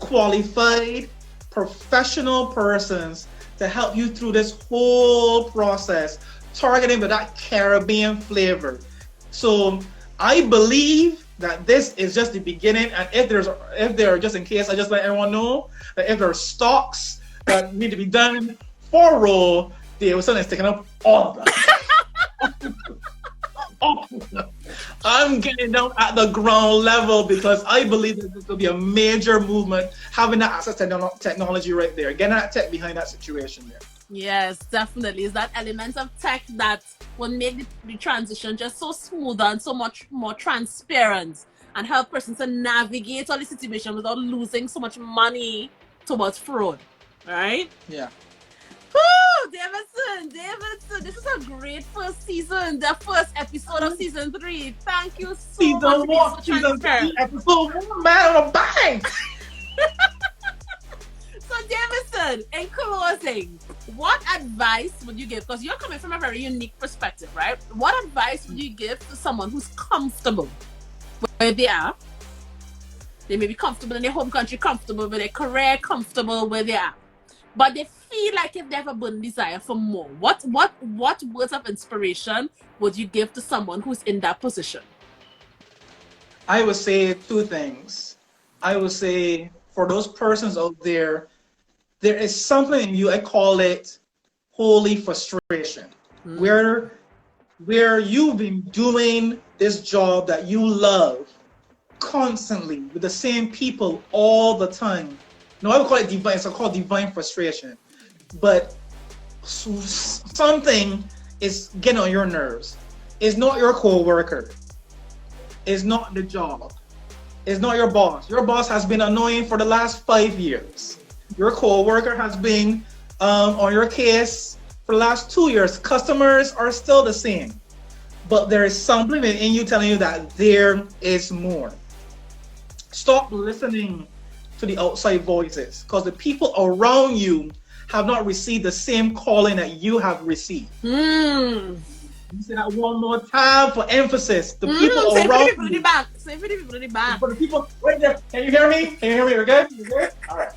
qualified, professional persons to help you through this whole process, targeting with that Caribbean flavor. So I believe that this is just the beginning, and if there are, just in case, I just let everyone know that if there are stocks that need to be done for Row, Davidson is taking up all of them. I'm getting down at the ground level because I believe that this will be a major movement, having that access to technology right there, getting that tech behind that situation there. Yes, definitely. It's that element of tech that will make the transition just so smoother and so much more transparent and help persons to navigate all the situation without losing so much money towards fraud. Right? Yeah. Woo! Davidson, this is a great first season, the first episode of season 3. Thank you so much. Season 3, episode 1, man, on a bang! So Davidson, in closing, what advice would you give? Because you're coming from a very unique perspective, right? What advice would you give to someone who's comfortable where they are? They may be comfortable in their home country, comfortable with their career, comfortable where they are. but they feel like if they have a burning desire for more. What words of inspiration would you give to someone who's in that position? I would say two things. I would say for those persons out there, there is something in you, I call it holy frustration, where you've been doing this job that you love constantly with the same people all the time. No, I would call it divine. It's called divine frustration. But something is getting on your nerves. It's not your co-worker. It's not the job. It's not your boss. Your boss has been annoying for the last 5 years. Your co-worker has been on your case for the last 2 years. Customers are still the same. But there is something in you telling you that there is more. Stop listening to the outside voices, because the people around you have not received the same calling that you have received. You say that one more time for emphasis. The people around you. Say for the people in the back. For the people right there. Can you hear me? Can you hear me? We're good? You good? All right.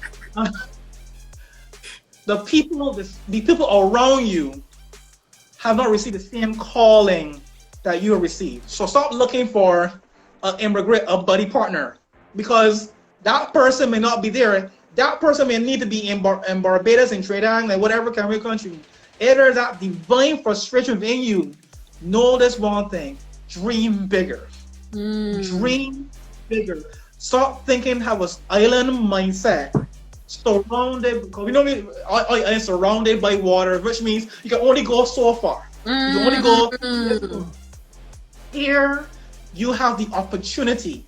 The people around you have not received the same calling that you have received. So stop looking for an immigrant, a buddy partner, because that person may not be there. That person may need to be in Barbados, in Trinidad, and whatever Caribbean country. Either that divine frustration within you. Know this one thing: dream bigger. Dream bigger. Stop thinking have an island mindset. Surrounded, because we know I am surrounded by water, which means you can only go so far. You can only go. Here, you have the opportunity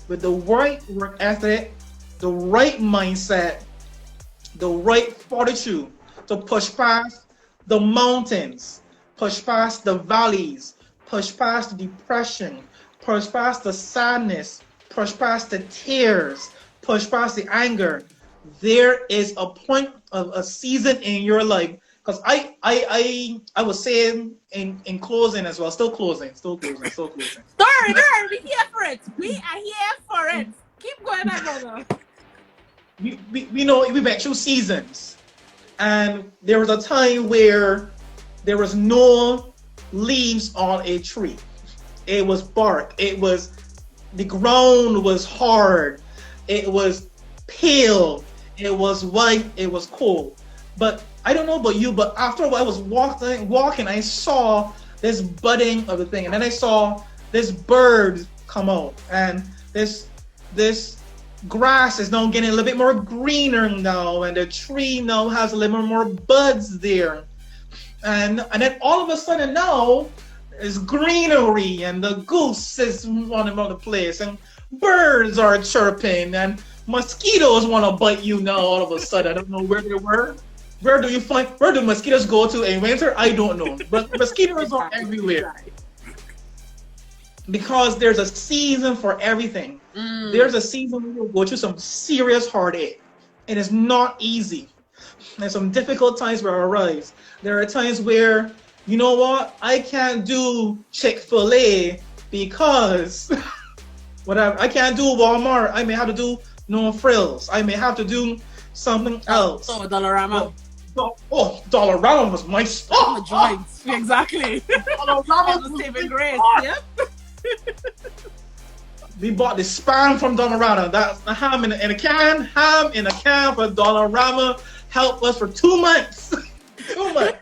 with the right work ethic, the right mindset, the right fortitude to push past the mountains, push past the valleys, push past the depression, push past the sadness, push past the tears, push past the anger. There is a point of a season in your life, because I was saying in closing as well, still closing. Sorry, we here for it. We are here for it. Keep going, my brother. We know we went through seasons, and there was a time where there was no leaves on a tree. It was bark. The ground was hard. It was pale. It was white. It was cold. But I don't know about you, but after a while I was walking, I saw this budding of the thing, and then I saw this bird come out, and this grass is now getting a little bit more greener now, and the tree now has a little more buds there, and then all of a sudden now it's greenery, and the goose is running around the place, and birds are chirping, and mosquitoes want to bite you now all of a sudden. I don't know where they were. Where do mosquitoes go to in winter? I don't know. But mosquitoes are everywhere. Because there's a season for everything. There's a season where you'll go through some serious heartache. And it's not easy. There's some difficult times where arise. There are times where, you know what? I can't do Chick-fil-A because I can't do Walmart. I may have to do No Frills. I may have to do something else. So Dollarama. Dollarama was my stuff. Joints. Exactly. Dollarama was saving grace. Yep. We bought the spam from Dollarama. That's the ham in a can. Ham in a can for Dollarama. Helped us for 2 months. 2 months.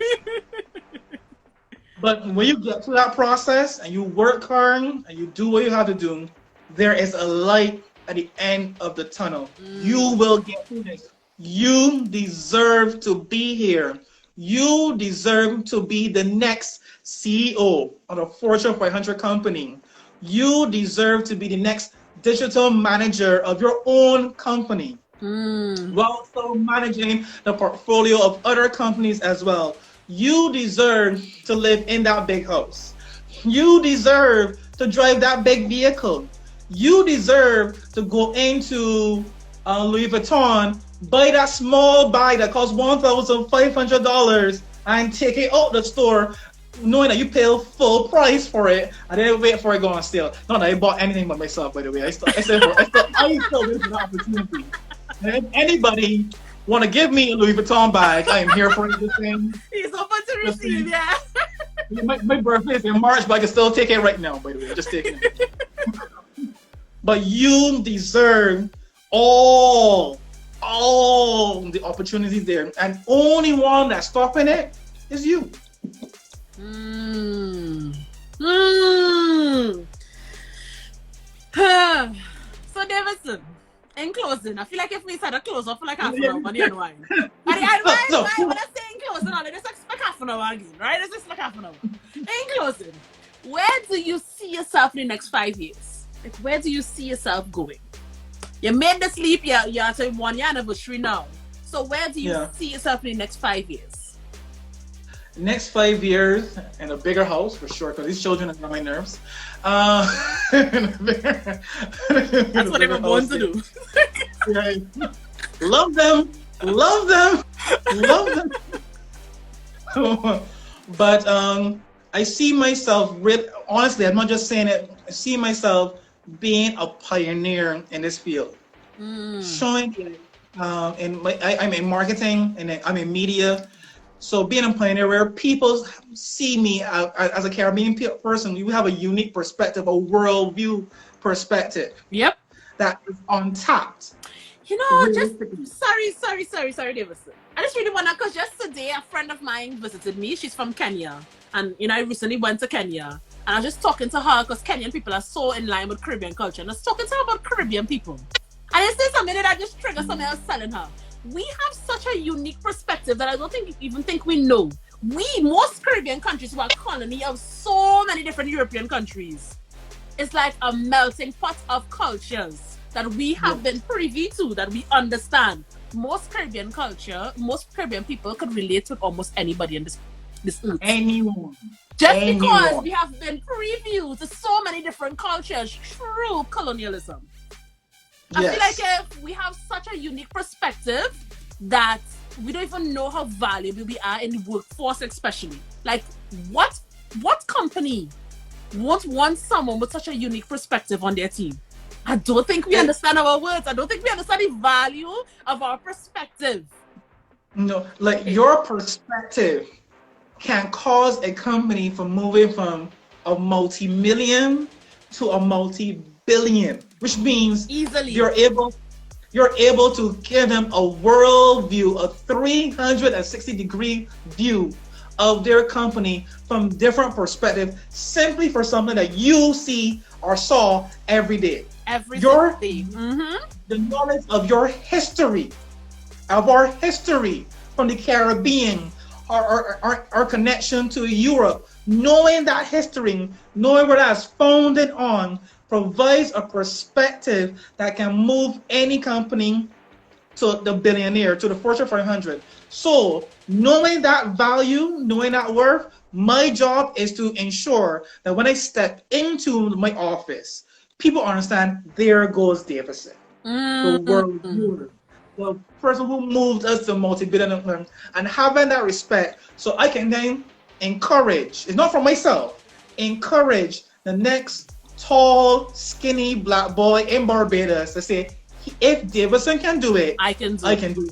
But when you get through that process and you work hard and you do what you have to do, there is a light at the end of the tunnel. You will get through this. You deserve to be here. You deserve to be the next CEO of a Fortune 500 company. You deserve to be the next digital manager of your own company. While also managing the portfolio of other companies as well. You deserve to live in that big house. You deserve to drive that big vehicle. You deserve to go into Louis Vuitton, buy that small bag that costs $1,500 and take it out the store, knowing that you pay full price for it, and then wait for it going on sale. Not that I bought anything but myself, by the way. I still miss an opportunity. And if anybody Want to give me a Louis Vuitton bag? I am here for everything. He's open to receive, yeah. My birthday is in March, but I can still take it right now, by the way. Just take it. But you deserve all the opportunities there. And only one that's stopping it is you. So Davidson, in closing, I feel like if we said a close up for like half an hour, money and wine. Why when I say in closing, let's expect half an hour again, right? Let's expect half an hour. In closing, where do you see yourself in the next 5 years? Like, where do you see yourself going? You made this leap, you're at a 1 year anniversary now. So where do you see yourself in the next 5 years? Next 5 years in a bigger house for sure, because these children are on my nerves. That's what they were born to do. Love them. But I see myself, honestly, I'm not just saying it, I see myself being a pioneer in this field. Showing I'm in marketing and I'm in media. So being a pioneer where people see me as a Caribbean person, we have a unique perspective, a worldview perspective. Yep. That is untapped. You know, sorry, Davidson. I just really want to, because yesterday a friend of mine visited me. She's from Kenya. And, you know, I recently went to Kenya. And I was just talking to her because Kenyan people are so in line with Caribbean culture. And I was talking to her about Caribbean people. And I said something that I just triggered something I was telling her. We have such a unique perspective that I don't even think we know. Most Caribbean countries who are colony of so many different European countries. It's like a melting pot of cultures that we have been privy to, that we understand. Most Caribbean culture, most Caribbean people could relate to almost anybody in this earth. Anyone. Because we have been preview to so many different cultures through colonialism. I feel like if we have such a unique perspective that we don't even know how valuable we are in the workforce, especially. Like, what company won't want someone with such a unique perspective on their team? I don't think we understand our words. I don't think we understand the value of our perspective. No, like your perspective can cause a company from moving from a multi-million to a multi-billion, which means easily you're able to give them a world view, a 360-degree view of their company from different perspectives, simply for something that you see or saw every day. The knowledge of your history, of our history from the Caribbean, our connection to Europe, knowing that history, knowing what that's founded on, provides a perspective that can move any company to the billionaire, to the Fortune 500. So knowing that value, knowing that worth, my job is to ensure that when I step into my office, people understand there goes Davidson, the world ruler, the person who moved us to multi-billion, and having that respect, so I can then encourage, it's not for myself, encourage the next tall, skinny black boy in Barbados to say, if Davidson can do it, I can do it too.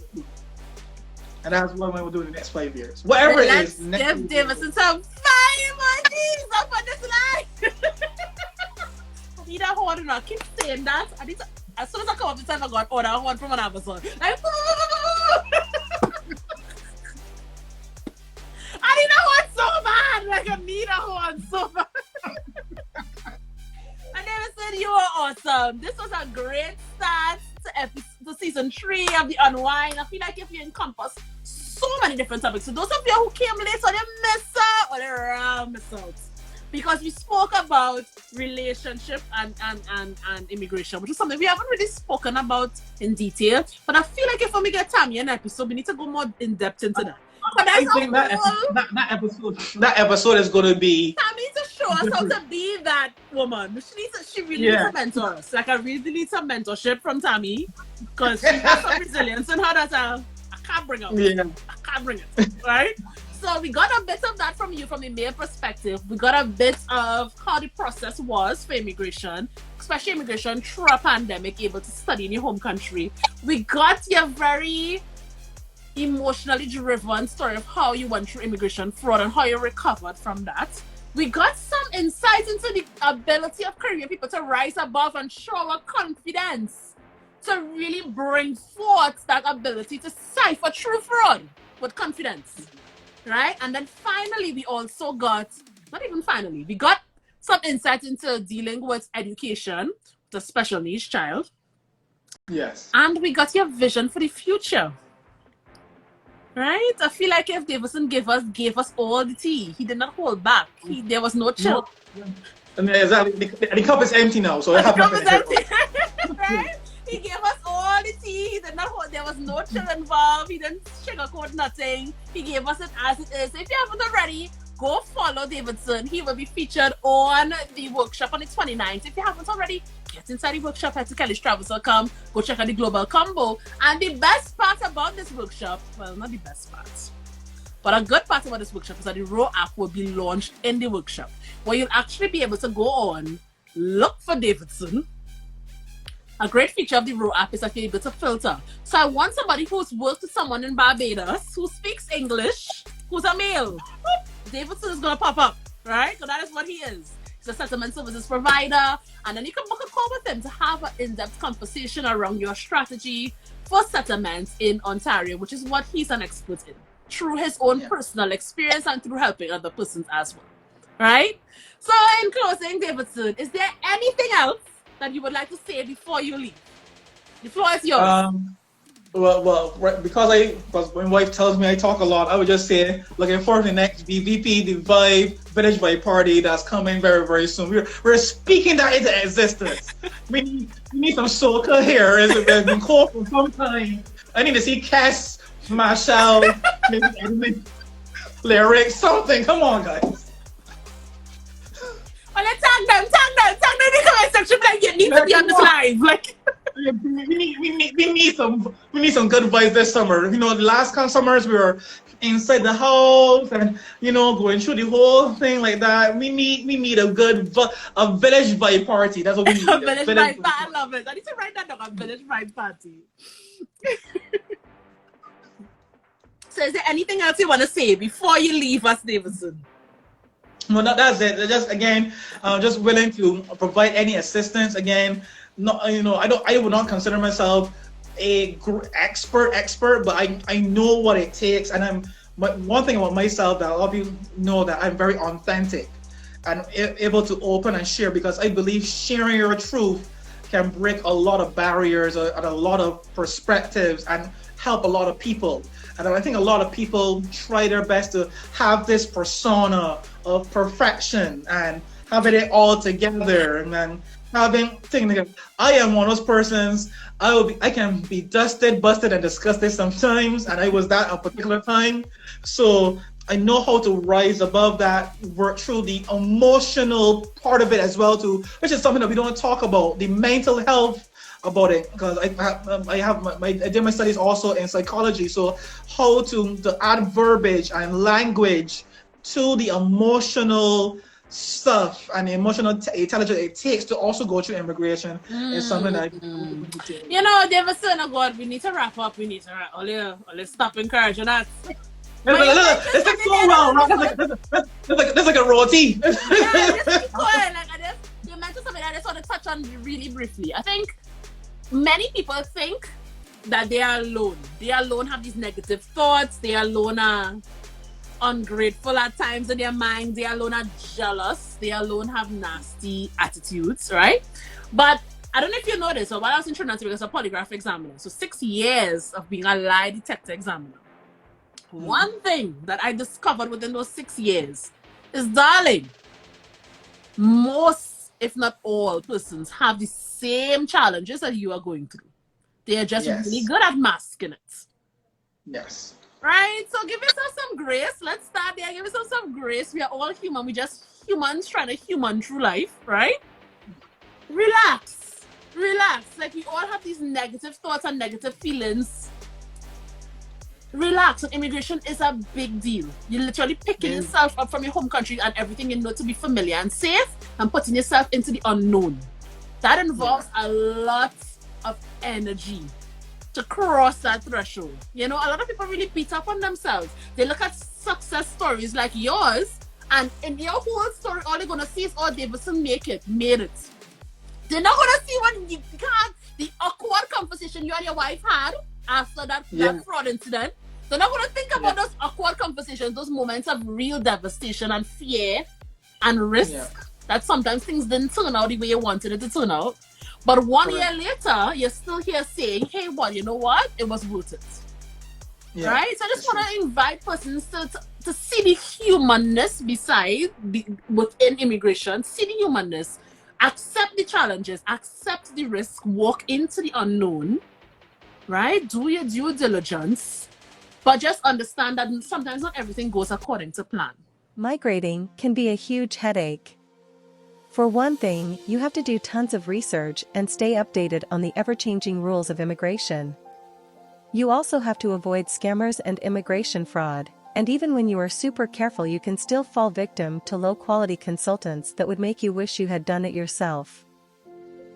And that's what we'll do in the next 5 years. Whatever it is. Let's give Davidson some fire money up on this line. I need a horn, and I keep saying that. As soon as I come up this time, I got order a horn from an Amazon. Like, I need a horn so bad. Like, I need a horn so bad. And Davidson, you are awesome. This was a great start to season 3 of The Unwind. I feel like if you encompass so many different topics. So those of you who came late, so they miss out or they miss out. Because we spoke about relationship and immigration, which is something we haven't really spoken about in detail. But I feel like if we get Tammy an episode, we need to go more in depth into that. But I think that episode is going to be. Tammy to show us how to be that woman. She really needs to mentor us. Like, I really need some mentorship from Tammy, because she has some resilience in her that I can't bring out. Yeah. I can't bring it. Right? So we got a bit of that from you, from a male perspective. We got a bit of how the process was for immigration, especially immigration through a pandemic, able to study in your home country. We got your very emotionally driven story of how you went through immigration fraud and how you recovered from that. We got some insight into the ability of Caribbean people to rise above and show our confidence, to really bring forth that ability to cipher through fraud with confidence, right? And then finally, we also got, not even finally, we got some insight into dealing with education, the special needs child. Yes. And we got your vision for the future. Right? I feel like if Davidson gave us all the tea, he did not hold back. There was no chill. No. And exactly, the cup is empty now, so the cup is empty. Right? He gave us all the tea. He did not hold, there was no chill involved. He didn't sugarcoat nothing. He gave us it as it is. So if you haven't already, go follow Davidson. He will be featured on the workshop on the 29th. If you haven't already, get inside the workshop, head to kellystravels.com, go check out the global combo. And the best part about this workshop, well, not the best part, but a good part about this workshop is that the Raw app will be launched in the workshop, where you'll actually be able to go on, look for Davidson. A great feature of the Raw app is that you're able to filter. So I want somebody who's worked with someone in Barbados, who speaks English, who's a male. Davidson is going to pop up, right? So that is what he is. He's a settlement services provider. And then you can book a call with him to have an in-depth conversation around your strategy for settlements in Ontario, which is what he's an expert in, through his own personal experience and through helping other persons as well, right? So in closing, Davidson, is there anything else that you would like to say before you leave? The floor is yours. Well, right, because my wife tells me I talk a lot, I would just say, looking forward to the next VVP, the Vibe, Village Vibe party that's coming very, very soon. We're speaking that into existence. we need some soca here. It's been cold for some time. I need to see Cass, Marshall, maybe lyrics, something. Come on, guys. Well, let's tag them in the comment section. Like, you need to be on this live. Like, we need some good vibes this summer. You know, the last couple summers we were inside the house and going through the whole thing like that. We need a good village vibe party. That's what we need. A village vibe. I love it. I need to write that down. A village vibe party. So, is there anything else you want to say before you leave us, Davidson? Well, that's it. Just again, just willing to provide any assistance. Again, I would not consider myself a expert, but I know what it takes, and one thing about myself that a lot of you know, that I'm very authentic and able to open and share, because I believe sharing your truth can break a lot of barriers and a lot of perspectives and help a lot of people. And I think a lot of people try their best to have this persona of perfection and having it all together, and then having things together. I am one of those persons. I can be dusted, busted, and disgusted sometimes, and I was that a particular time. So I know how to rise above that, work through the emotional part of it as well too, which is something that we don't talk about, the mental health about it, because I did my studies also in psychology. So how to add verbiage and language to the emotional stuff and the emotional intelligence it takes to also go through immigration is something that Davidson, oh God, we need to wrap up. We need to let's stop encouraging us. It's like so well. It's like a roti. Yeah, just keep going. You mentioned something I just want to touch on really briefly. I think many people think that they are alone. They alone have these negative thoughts. They alone are ungrateful at times in their mind. They alone are jealous. They alone have nasty attitudes, right? But I don't know if you know this, but while I was in Trinidad, I was a polygraph examiner. So 6 years of being a lie detector examiner. One thing that I discovered within those 6 years is, darling, most, if not all, persons have the same challenges that you are going through. They are just really good at masking it. Yes. Right? So give yourself some grace. Let's start there. Give yourself some grace. We are all human. We're just humans trying to human through life, right? Relax. Like, we all have these negative thoughts and negative feelings. Relax. And immigration is a big deal. You're literally picking yourself up from your home country and everything you know to be familiar and safe, and putting yourself into the unknown. That involves a lot of energy. to cross that threshold. You know, a lot of people really beat up on themselves. They look at success stories like yours, and in your whole story, all they're gonna see is, oh, Davidson made it. They're not gonna see when you can't, the awkward conversation you and your wife had after that fraud incident. They're not gonna think about those awkward conversations, those moments of real devastation and fear and risk that sometimes things didn't turn out the way you wanted it to turn out. But 1 year later, you're still here saying, hey, well, you know what? It was worth it. Yeah, right? So I just want to invite persons to see the humanness within immigration, see the humanness, accept the challenges, accept the risk, walk into the unknown, right? Do your due diligence, but just understand that sometimes not everything goes according to plan. Migrating can be a huge headache. For one thing, you have to do tons of research and stay updated on the ever-changing rules of immigration. You also have to avoid scammers and immigration fraud, and even when you are super careful, you can still fall victim to low-quality consultants that would make you wish you had done it yourself.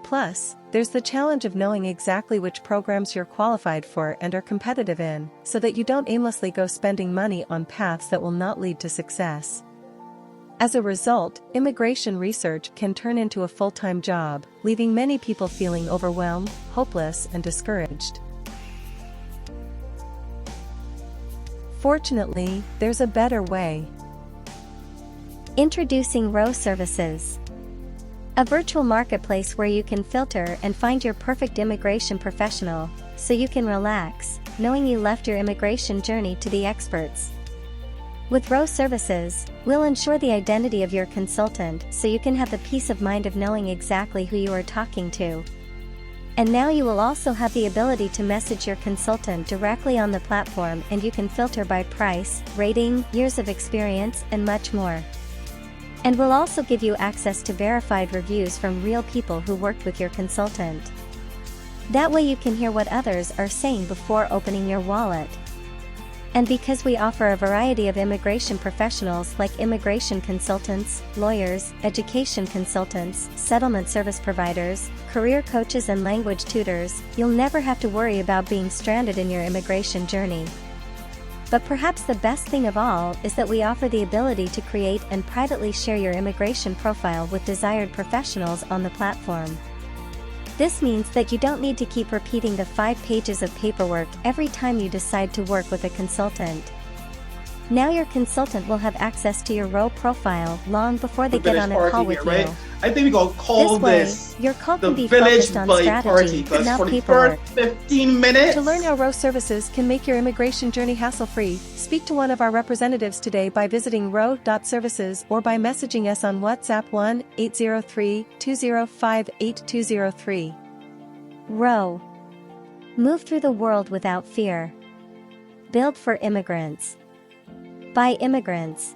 Plus, there's the challenge of knowing exactly which programs you're qualified for and are competitive in, so that you don't aimlessly go spending money on paths that will not lead to success. As a result, immigration research can turn into a full-time job, leaving many people feeling overwhelmed, hopeless, and discouraged. Fortunately, there's a better way. Introducing Row Services, a virtual marketplace where you can filter and find your perfect immigration professional, so you can relax, knowing you left your immigration journey to the experts. With Row Services, we'll ensure the identity of your consultant so you can have the peace of mind of knowing exactly who you are talking to. And now you will also have the ability to message your consultant directly on the platform, and you can filter by price, rating, years of experience, and much more. And we'll also give you access to verified reviews from real people who worked with your consultant. That way you can hear what others are saying before opening your wallet. And because we offer a variety of immigration professionals like immigration consultants, lawyers, education consultants, settlement service providers, career coaches, and language tutors, you'll never have to worry about being stranded in your immigration journey. But perhaps the best thing of all is that we offer the ability to create and privately share your immigration profile with desired professionals on the platform. This means that you don't need to keep repeating the 5 pages of paperwork every time you decide to work with a consultant. Now your consultant will have access to your Row profile long before they get on a call with you. I think we can call this your call the can be village focused on by strategy, party, because not for the paperwork. first 15 minutes... To learn how Row Services can make your immigration journey hassle-free, speak to one of our representatives today by visiting row.services or by messaging us on WhatsApp 1-803-205-8203. Row. Move through the world without fear. Build for immigrants. By immigrants.